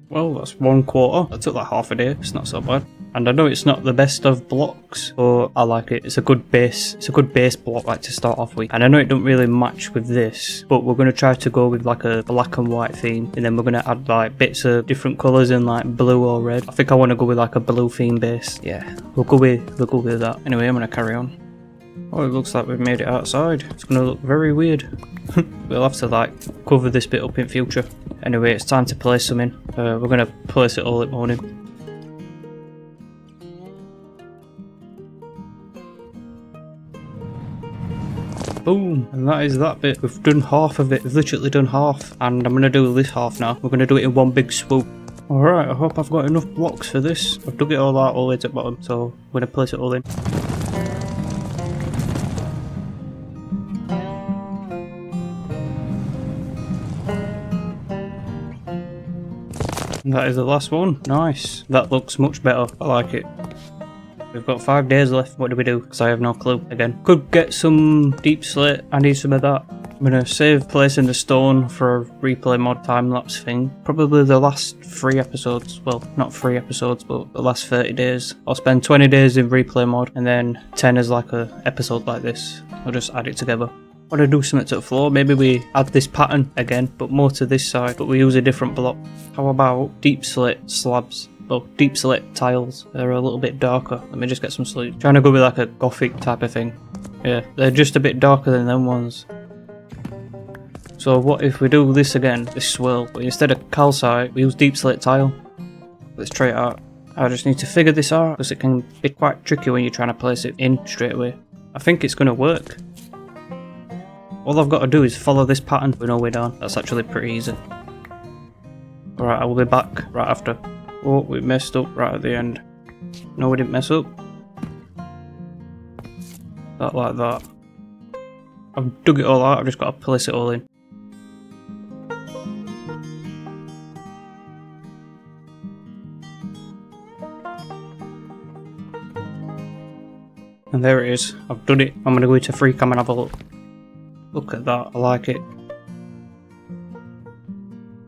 Well, that's 1/4. That took like half a day. It's not so bad. And I know it's not the best of blocks, but I like it. It's a good base. It's a good base block like to start off with. And I know it don't really match with this, but we're going to try to go with like a black and white theme. And then we're going to add like bits of different colours in like blue or red. I think I want to go with like a blue theme base. Yeah, we'll go with that. Anyway, I'm going to carry on. Oh, it looks like we've made it outside. It's going to look very weird. We'll have to like cover this bit up in future. Anyway, it's time to place some in. We're going to place it all in morning. Boom, and that is that bit. We've done half of it. We've literally done half, and I'm going to do this half now. We're going to do it in one big swoop. Alright, I hope I've got enough blocks for this. I've dug it all out all the way to the bottom, so I'm going to place it all in. And that is the last one. Nice. That looks much better. I like it. We've got 5 days left. What do we do? Because I have no clue. Again, could get some deep slate. I need some of that. I'm going to save placing the stone for a replay mod time-lapse thing. Probably the last 3 episodes. Well, not 3 episodes, but the last 30 days. I'll spend 20 days in replay mod and then 10 as like a episode like this. I'll just add it together. I want to do something to the floor. Maybe we add this pattern again, but more to this side. But we use a different block. How about deep slate slabs? Well, deep slate tiles. They're a little bit darker. Let me just get some sleep. Trying to go with like a gothic type of thing. Yeah, they're just a bit darker than them ones. So what if we do this again, this swirl, but instead of calcite, we use deep slate tile. Let's try it out. I just need to figure this out, because it can be quite tricky when you're trying to place it in straight away. I think it's going to work. All I've got to do is follow this pattern with no way down. That's actually pretty easy. Alright, I will be back right after. Oh, we messed up right at the end. No, we didn't mess up. That like that. I've dug it all out, I've just got to place it all in. And there it is. I've done it. I'm going to go into free cam and have a look. Look at that. I like it.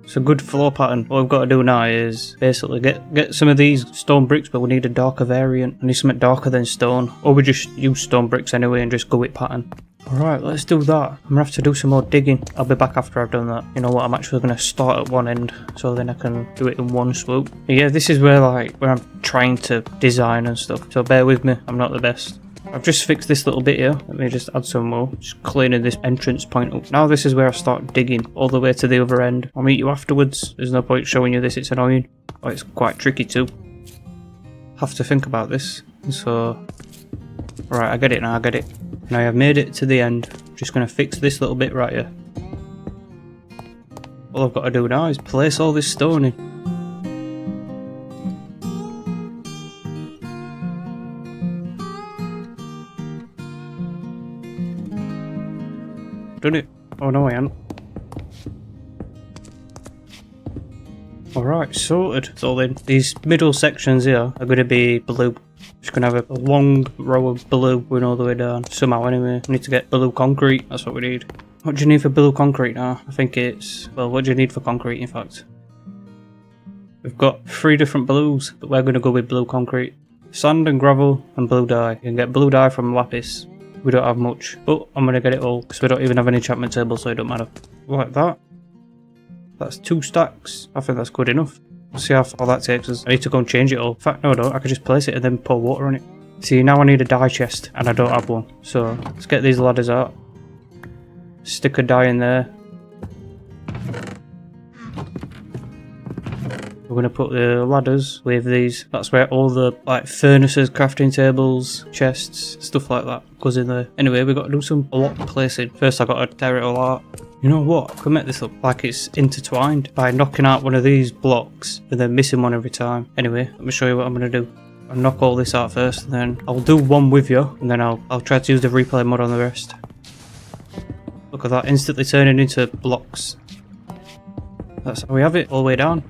It's a good floor pattern. What we've got to do now is basically get some of these stone bricks, but we need a darker variant. I need something darker than stone. Or we just use stone bricks anyway and just go with pattern. Alright, let's do that. I'm gonna have to do some more digging. I'll be back after I've done that. You know what, I'm actually gonna start at one end so then I can do it in one swoop. But yeah, this is where I'm trying to design and stuff. So bear with me, I'm not the best. I've just fixed this little bit here. Let me just add some more. Just cleaning this entrance point up. Now this is where I start digging all the way to the other end. I'll meet you afterwards. There's no point showing you this, it's annoying. Oh, it's quite tricky too. Have to think about this. So, right, I get it now, I get it. Now I've made it to the end. Just going to fix this little bit right here. All I've got to do now is place all this stone in. Done it. Oh no, I haven't. Alright, sorted. So then, these middle sections here are going to be blue. Just going to have a long row of blue going all the way down. Somehow anyway. We need to get blue concrete. That's what we need. What do you need for blue concrete now? I think it's... Well, what do you need for concrete in fact? We've got 3 different blues, but we're going to go with blue concrete. Sand and gravel and blue dye. You can get blue dye from lapis. We don't have much, but I'm going to get it all because we don't even have an enchantment table, so it don't matter. Like that. That's 2 stacks. I think that's good enough. Let's see how far that takes us. I need to go and change it all. In fact, no I don't. I could just place it and then pour water on it. See, now I need a dye chest and I don't have one. So, let's get these ladders out. Stick a dye in there. We're going to put the ladders with these. That's where all the furnaces, crafting tables, chests, stuff like that goes in there. Anyway, we've got to do some block placing. First, I've got to tear it all out. You know what? I can make this look like it's intertwined by knocking out one of these blocks and then missing one every time. Anyway, let me show you what I'm going to do. I'll knock all this out first, and then I'll do one with you, and then I'll try to use the replay mod on the rest. Look at that, instantly turning into blocks. That's how we have it, all the way down.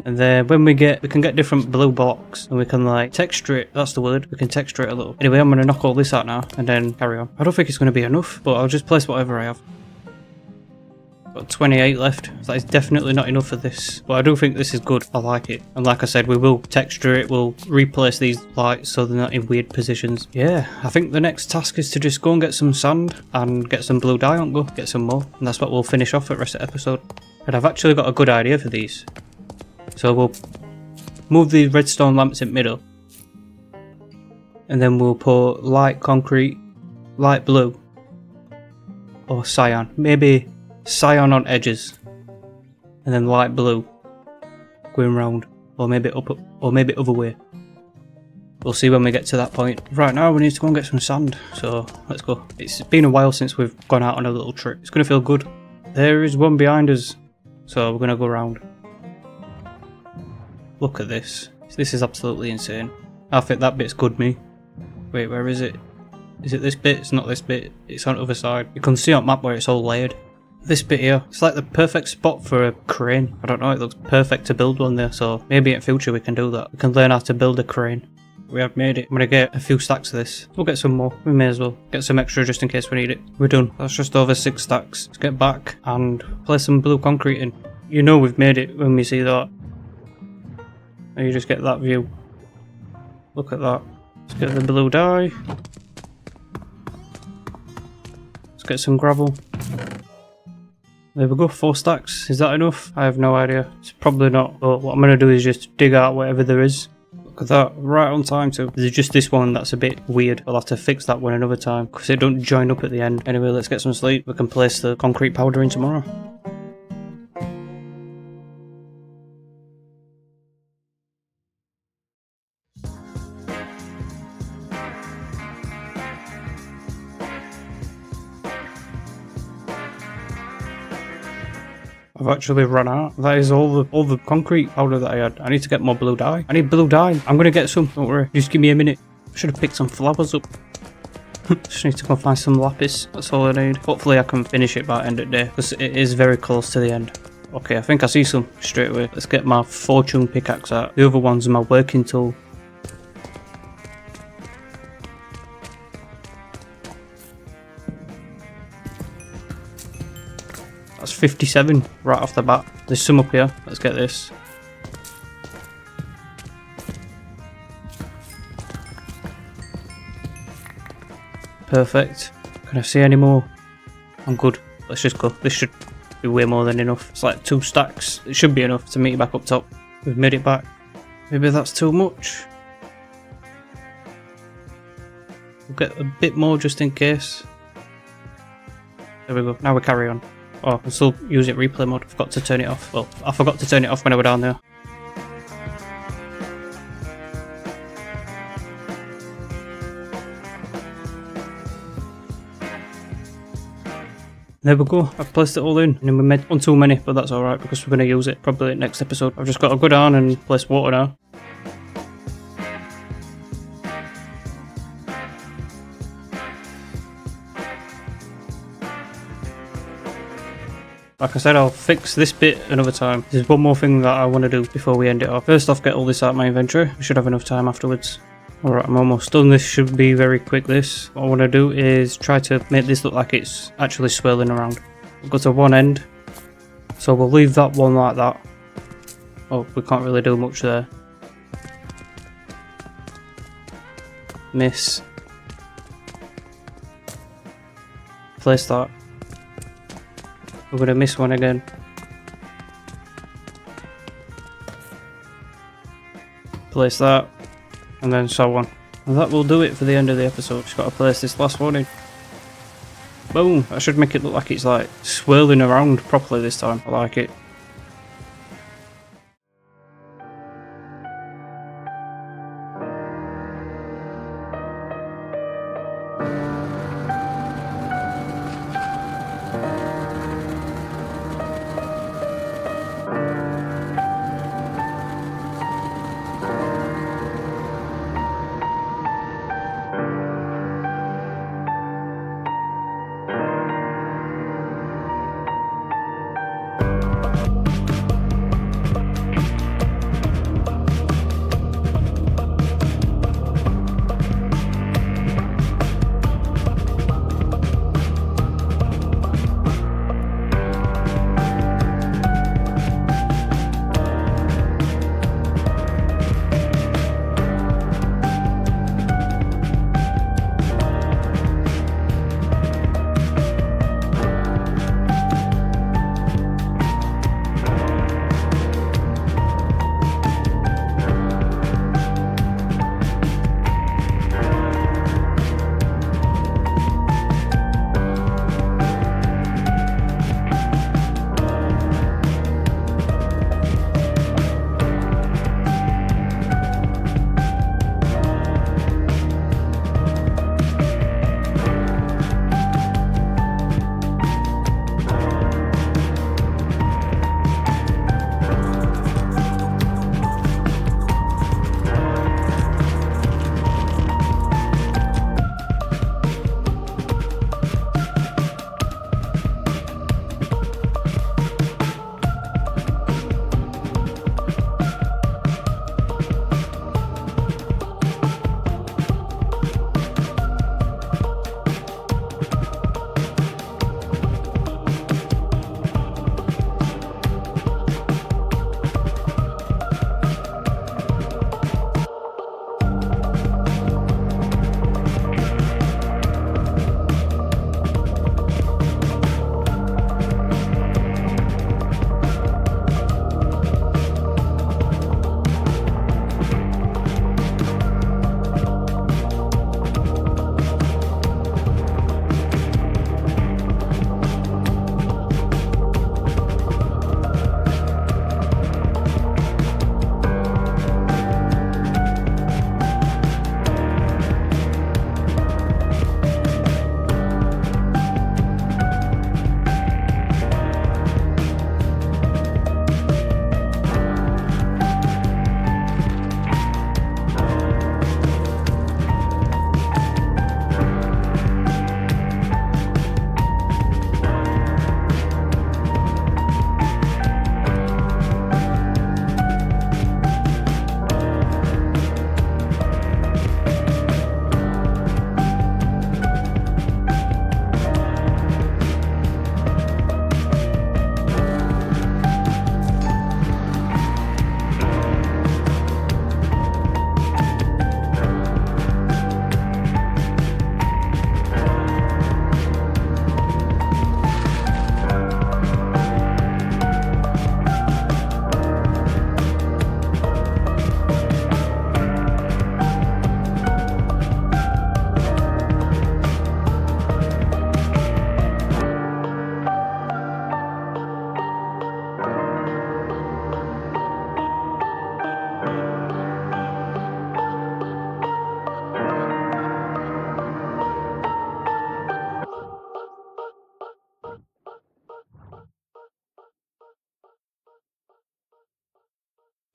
And then when we can get different blue blocks and we can texture it, that's the word, we can texture it a little. Anyway, I'm going to knock all this out now and then carry on. I don't think it's going to be enough, but I'll just place whatever I have. Got 28 left, that is definitely not enough for this, but I do think this is good, I like it. And like I said, we will texture it, we'll replace these lights so they're not in weird positions. Yeah, I think the next task is to just go and get some sand and get some blue dye on go, get some more, and that's what we'll finish off at the rest of the episode. And I've actually got a good idea for these. So we'll move the redstone lamps in the middle, and then we'll put light concrete, light blue, or cyan. Maybe cyan on edges, and then light blue going round, or maybe up, or maybe other way. We'll see when we get to that point. Right now we need to go and get some sand, so let's go. It's been a while since we've gone out on a little trip. It's going to feel good. There is one behind us, so we're going to go round. Look at this. This is absolutely insane. I think that bit's good me. Wait, where is it? Is it this bit? It's not this bit. It's on the other side. You can see on map where it's all layered. This bit here. It's like the perfect spot for a crane. I don't know, it looks perfect to build one there, so maybe in future we can do that. We can learn how to build a crane. We have made it. I'm gonna get a few stacks of this. We'll get some more. We may as well get some extra just in case we need it. We're done. That's just over 6 stacks. Let's get back and place some blue concrete in. You know we've made it when we see that. And you just get that view. Look at that. Let's get the blue dye. Let's get some gravel. There we go, 4 stacks. Is that enough? I have no idea. It's probably not, but what I'm going to do is just dig out whatever there is. Look at that, right on time too. There's just this one that's a bit weird. I'll have to fix that one another time because it don't join up at the end. Anyway, let's get some sleep. We can place the concrete powder in tomorrow. I've actually run out. That is all the concrete powder that I had. I need to get more blue dye. I need blue dye. I'm gonna get some. Don't worry. Just give me a minute. I should have picked some flowers up. Just need to go find some lapis. That's all I need. Hopefully I can finish it by the end of the day because it is very close to the end. Okay, I think I see some straight away. Let's get my fortune pickaxe out. The other one's my working tool. That's 57 right off the bat. There's some up here. Let's get this. Perfect. Can I see any more? I'm good. Let's just go. This should be way more than enough. It's like 2 stacks. It should be enough to meet it back up top. We've made it back. Maybe that's too much. We'll get a bit more just in case. There we go. Now we carry on. Oh, I can still use it replay mode. I forgot to turn it off. Well, I forgot to turn it off when I was down there. There we go, I've placed it all in, and then we made one too many, but that's alright because we're going to use it probably next episode. I've just got to go down and place water now. Like I said, I'll fix this bit another time. There's one more thing that I want to do before we end it off. First off, get all this out of my inventory. We should have enough time afterwards. Alright, I'm almost done. This should be very quick, this. What I want to do is try to make this look like it's actually swirling around. We'll go to one end. So we'll leave that one like that. Oh, we can't really do much there. Miss. Place that. We're going to miss one again. Place that. And then so on. And that will do it for the end of the episode. Just got to place this last one in. Boom! I should make it look like it's like swirling around properly this time. I like it.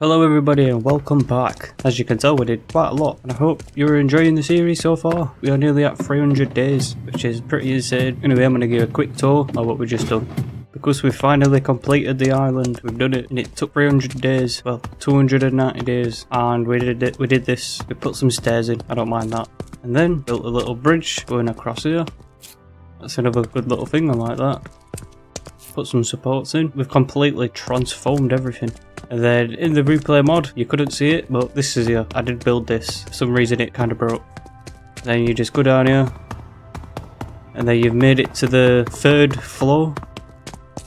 Hello everybody and welcome back. As you can tell, we did quite a lot and I hope you're enjoying the series so far. We are nearly at 300 days, which is pretty insane. Anyway, I'm going to give a quick tour of what we've just done. Because we finally completed the island, we've done it and it took 300 days, well 290 days, and we did this. We put some stairs in, I don't mind that. And then built a little bridge going across here. That's another good little thing, I like that. Put some supports in. We've completely transformed everything. And then in the replay mod, you couldn't see it, but this is here. I did build this. For some reason it kind of broke. Then you just go down here. And then you've made it to the third floor.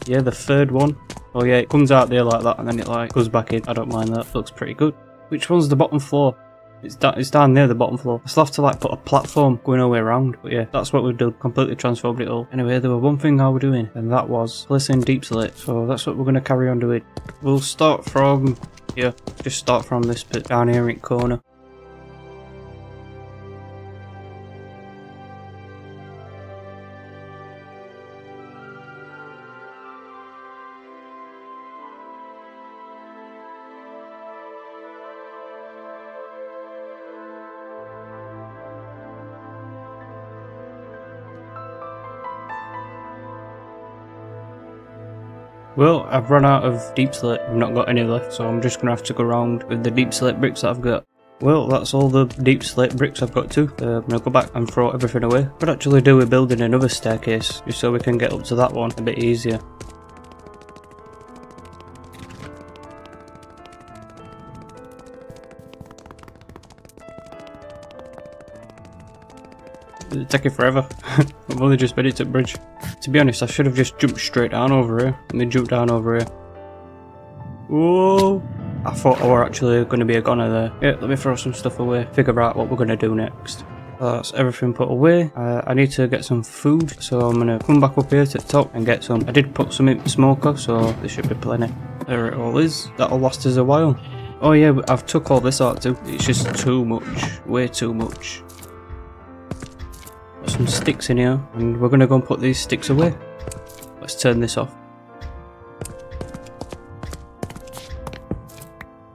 Yeah, the third one. Oh yeah, it comes out there like that and then it like goes back in. I don't mind that. Looks pretty good. Which one's the bottom floor? It's down there, the bottom floor. I still have to like put a platform going all the way around. But yeah, that's what we've done. Completely transformed it all. Anyway, there was one thing I was doing, and that was placing deep slate. So that's what we're going to carry on doing. We'll start from here. Just start from this bit down here in corner. Well, I've run out of deep slate, I've not got any left, so I'm just going to have to go around with the deep slate bricks that I've got. Well, that's all the deep slate bricks I've got too. I'm going to go back and throw everything away. What actually do, we're building another staircase, just so we can get up to that one a bit easier. It's taking forever. I've only just made it to the bridge. To be honest, I should have just jumped straight down over here. Let me jump down over here. Whoa! I thought I were actually going to be a goner there. Yeah, let me throw some stuff away. Figure out what we're going to do next. That's everything put away. I need to get some food, so I'm going to come back up here to the top and get some. I did put some in the smoker, so there should be plenty. There it all is. That'll last us a while. Oh yeah, I've took all this out too. It's just too much. Way too much. Got some sticks in here, and we're going to go and put these sticks away. Let's turn this off.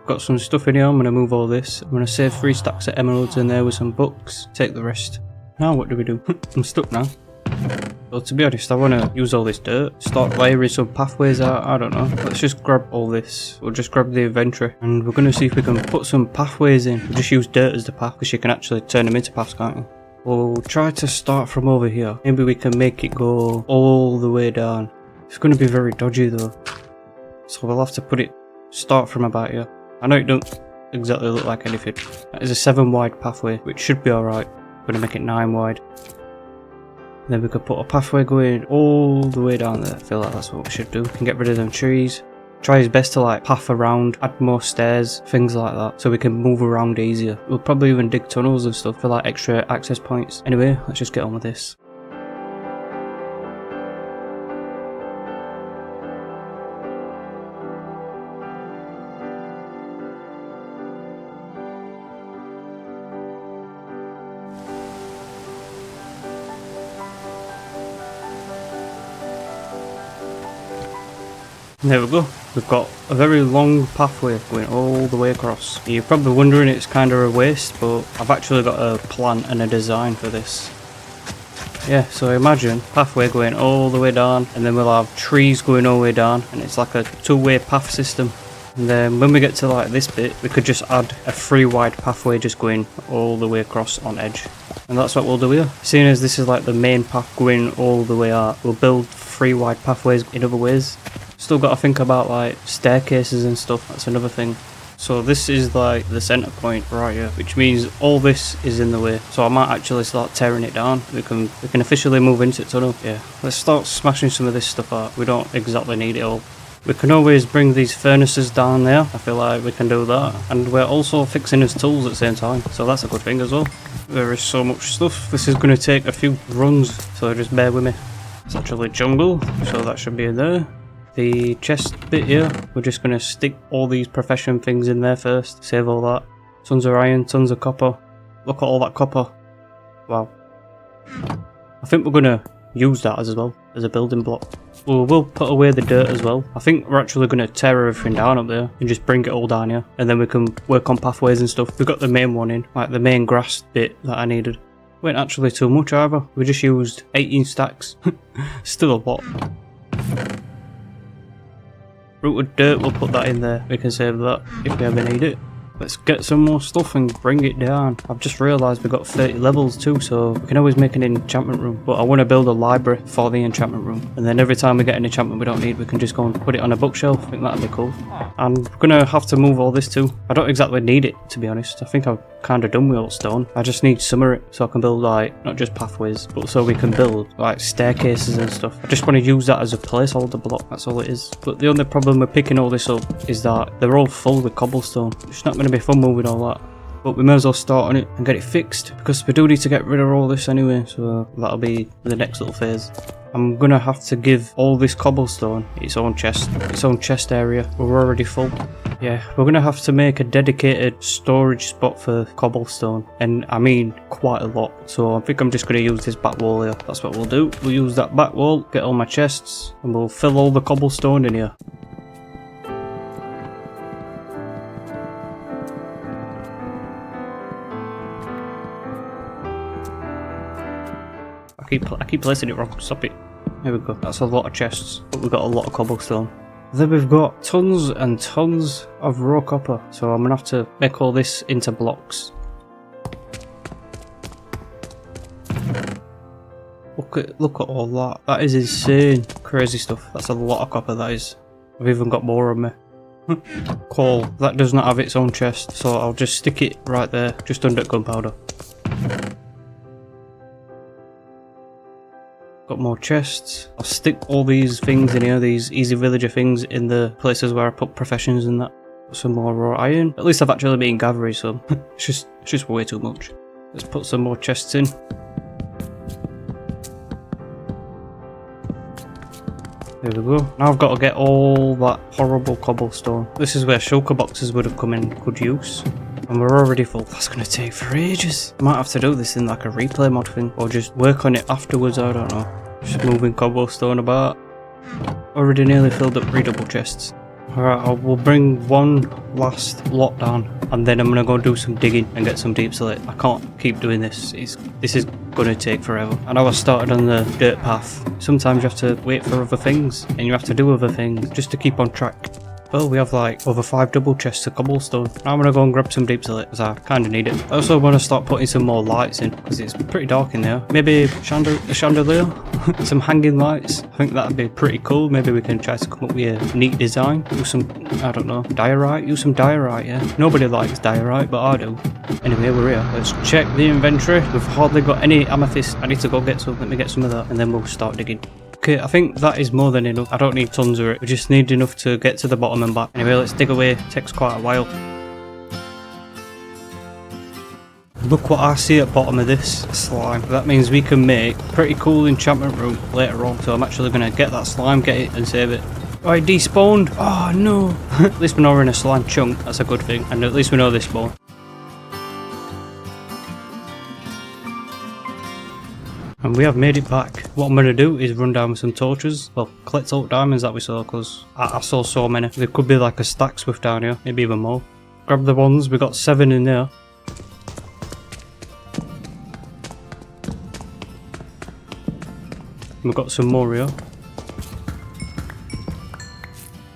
Got some stuff in here, I'm going to move all this. I'm going to save 3 stacks of emeralds in there with some books. Take the rest. Now what do we do? I'm stuck now. Well, to be honest, I want to use all this dirt. Start layering some pathways out, I don't know. Let's just grab all this. We'll just grab the inventory. And we're going to see if we can put some pathways in. We'll just use dirt as the path, because you can actually turn them into paths, can't you? We'll try to start from over here. Maybe we can make it go all the way down. It's going to be very dodgy though. So we'll have to put it, start from about here. I know it don't exactly look like anything. That is a 7 wide pathway, which should be alright. I'm going to make it 9 wide. And then we could put a pathway going all the way down there. I feel like that's what we should do. We can get rid of them trees. Try his best to like path around, add more stairs, things like that, so we can move around easier. We'll probably even dig tunnels and stuff for like extra access points. Anyway, let's just get on with this. There we go. We've got a very long pathway going all the way across. You're probably wondering it's kind of a waste, but I've actually got a plan and a design for this. Yeah, so imagine pathway going all the way down, and then we'll have trees going all the way down, and it's like a 2-way path system. And then when we get to like this bit, we could just add a 3 wide pathway just going all the way across on edge. And that's what we'll do here. Seeing as this is like the main path going all the way out, we'll build 3 wide pathways in other ways. Still got to think about like staircases and stuff, that's another thing. So this is like the center point right here, which means all this is in the way. So I might actually start tearing it down. We can officially move into the tunnel. Yeah, let's start smashing some of this stuff out. We don't exactly need it all. We can always bring these furnaces down there. I feel like we can do that. And we're also fixing his tools at the same time, so that's a good thing as well. There is so much stuff. This is going to take a few runs, so just bear with me. It's actually jungle, so that should be in there. The chest bit here, we're just going to stick all these profession things in there first. Save all that. Tons of iron, tons of copper. Look at all that copper. Wow. I think we're going to use that as well, as a building block. we'll put away the dirt as well. I think we're actually going to tear everything down up there and just bring it all down here. And then we can work on pathways and stuff. We've got the main one in, like the main grass bit that I needed. Weren't actually too much either. We just used 18 stacks. Still a lot. Rooted dirt, we'll put that in there. We can save that if we ever need it. Let's get some more stuff and bring it down. I've just realised we've got 30 levels too, so we can always make an enchantment room. But I want to build a library for the enchantment room. And then every time we get an enchantment we don't need, we can just go and put it on a bookshelf. I think that'd be cool. I'm going to have to move all this too. I don't exactly need it, to be honest. I think I've kind of done with all stone. I just need some of it so I can build like, not just pathways, but so we can build like staircases and stuff. I just want to use that as a placeholder block, that's all it is. But the only problem with picking all this up is that they're all full with cobblestone. It's not going to be fun moving all that. But we may as well start on it and get it fixed, because we do need to get rid of all this anyway, so that'll be the next little phase. I'm gonna have to give all this cobblestone its own chest area. We're already full. Yeah, we're gonna have to make a dedicated storage spot for cobblestone, and I mean quite a lot. So I think I'm just gonna use this back wall here. That's what we'll do. We'll use that back wall, get all my chests, and we'll fill all the cobblestone in here. I keep placing it wrong. Stop it. There we go. That's a lot of chests, but we've got a lot of cobblestone. Then we've got tons and tons of raw copper, so I'm gonna have to make all this into blocks. Look at all that. That is insane. Crazy stuff. That's a lot of copper, that is. I've even got more on me. Coal. That does not have its own chest, so I'll just stick it right there, just under gunpowder. Got more chests. I'll stick all these things in here, these easy villager things, in the places where I put professions and that. Some more raw iron. At least I've actually been gathering some. It's just way too much. Let's put some more chests in. There we go. Now I've got to get all that horrible cobblestone. This is where shulker boxes would have come in good use. And we're already full. That's going to take for ages. I might have to do this in like a replay mod thing, or just work on it afterwards, I don't know. Just moving cobblestone about. Already nearly filled up 3 double chests. Alright, we'll bring one last lot down, and then I'm going to go do some digging and get some deep slate. I can't keep doing this. This is going to take forever. I know I started on the dirt path. Sometimes you have to wait for other things, and you have to do other things just to keep on track. Well, we have like over 5 double chests of cobblestone. Now I'm going to go and grab some deep slate, because I kind of need it. I also want to start putting some more lights in, because it's pretty dark in there. Maybe a chandelier? Some hanging lights. I think that'd be pretty cool. Maybe we can try to come up with a neat design. Use some, I don't know, diorite? Use some diorite, yeah. Nobody likes diorite, but I do. Anyway, we're here. Let's check the inventory. We've hardly got any amethyst. I need to go get some. Let me get some of that, and then we'll start digging. Okay, I think that is more than enough. I don't need tons of it. We just need enough to get to the bottom and back. Anyway, let's dig away. It takes quite a while. Look what I see at the bottom of this slime. That means we can make a pretty cool enchantment room later on. So I'm actually going to get that slime, get it, and save it. Oh, it despawned. Oh, no. At least we're not in a slime chunk. That's a good thing. And at least we know they spawn. And we have made it back. What I'm going to do is run down with some torches. Well, collect all the diamonds that we saw, because I saw so many. There could be like a stacks with down here, maybe even more. Grab the ones, we got 7 in there. We've got some more here.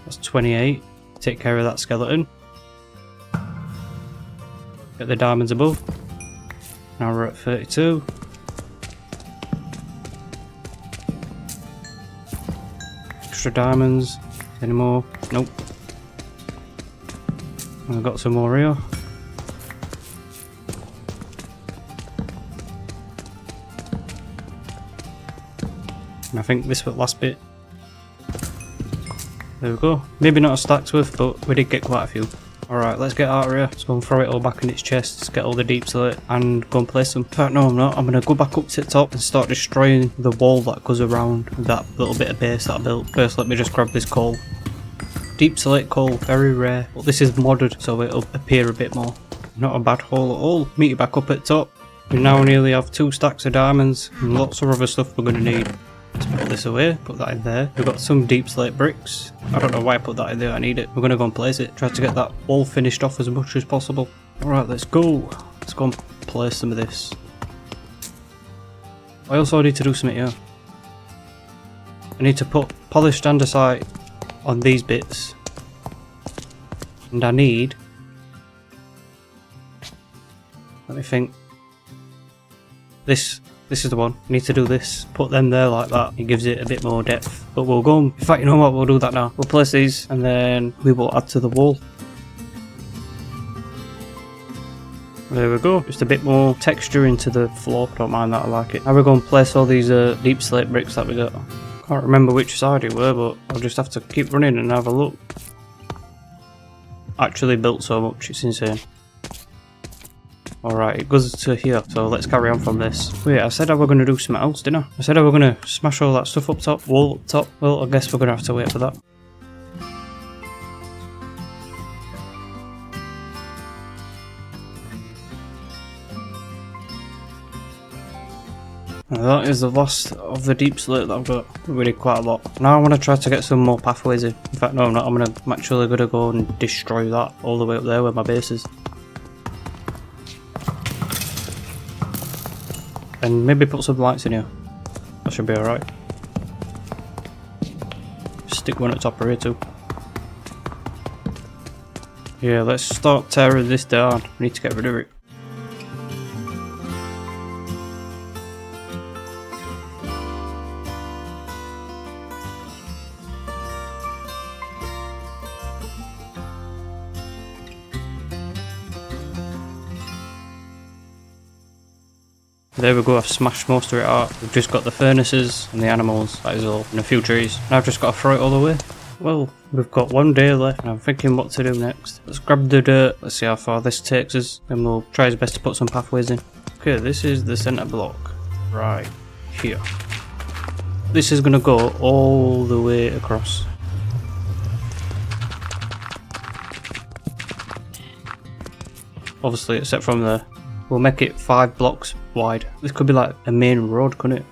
That's 28. Take care of that skeleton. Get the diamonds above. Now we're at 32. Extra diamonds. Any more? Nope. And I've got some more here. And I think this was the last bit. There we go. Maybe not a stack's worth, but we did get quite a few. Alright, let's get out of here. Let's go and throw it all back in its chests, get all the deep slate, and go and place them. In fact, no, I'm not. I'm going to go back up to the top and start destroying the wall that goes around that little bit of base that I built. First, let me just grab this coal. Deep slate coal, very rare. But this is modded, so it'll appear a bit more. Not a bad haul at all. Meet you back up at the top. We now nearly have 2 stacks of diamonds and lots of other stuff we're going to need. Let's Put this away, put that in there. We've got some deep slate bricks. I don't know why I put that in there, I need it. We're going to go and place it. Try to get that wall finished off as much as possible. Alright, let's go. Let's go and place some of this. I also need to do something here. I need to put polished andesite on these bits. And I need... Let me think. This is the one. I need to do this. Put them there like that. It gives it a bit more depth. But we'll go and... In fact, you know what? We'll do that now. We'll place these and then we will add to the wall. There we go. Just a bit more texture into the floor. Don't mind that, I like it. Now we're going to place all these deep slate bricks that we got. Can't remember which side it were, but I'll just have to keep running and have a look. Actually built so much, it's insane. Alright, it goes to here, so let's carry on from this. Wait, I said I were going to do something else, didn't I? I said I were going to smash all that stuff up top, wall up top. Well, I guess we're going to have to wait for that. That is the last of the deep slate that I've got. We did quite a lot. Now I want to try to get some more pathways in. In fact, no, I'm not. I'm actually going to go and destroy that all the way up there where my base is. And maybe put some lights in here. That should be alright. Stick one at top of here too. Yeah, let's start tearing this down. We need to get rid of it. There we go, I've smashed most of it out. We've just got the furnaces and the animals, that is all, and a few trees. Now I've just got to throw it all away. Well, we've got one day left and I'm thinking what to do next. Let's grab the dirt, let's see how far this takes us, and we'll try as best to put some pathways in. Okay, this is the centre block, right here. This is going to go all the way across. Obviously, except from there. We'll make it 5 blocks wide. This could be like a main road, couldn't it?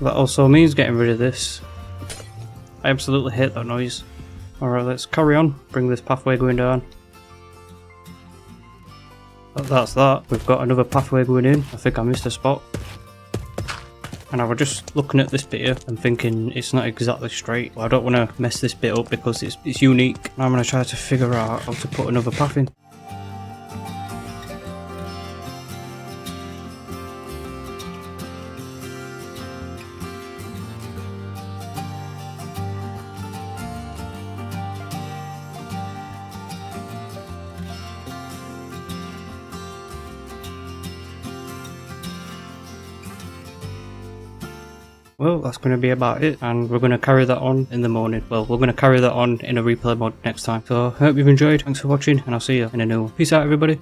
That also means getting rid of this. I absolutely hate that noise. Alright, let's carry on. Bring this pathway going down. That's that. We've got another pathway going in. I think I missed a spot. And I was just looking at this bit here and thinking it's not exactly straight. Well, I don't want to mess this bit up because it's unique. Now I'm going to try to figure out how to put another path in. Well, that's going to be about it, and we're going to carry that on in the morning. Well, we're going to carry that on in a replay mode next time. So I hope you've enjoyed, thanks for watching, and I'll see you in a new one. Peace out, everybody.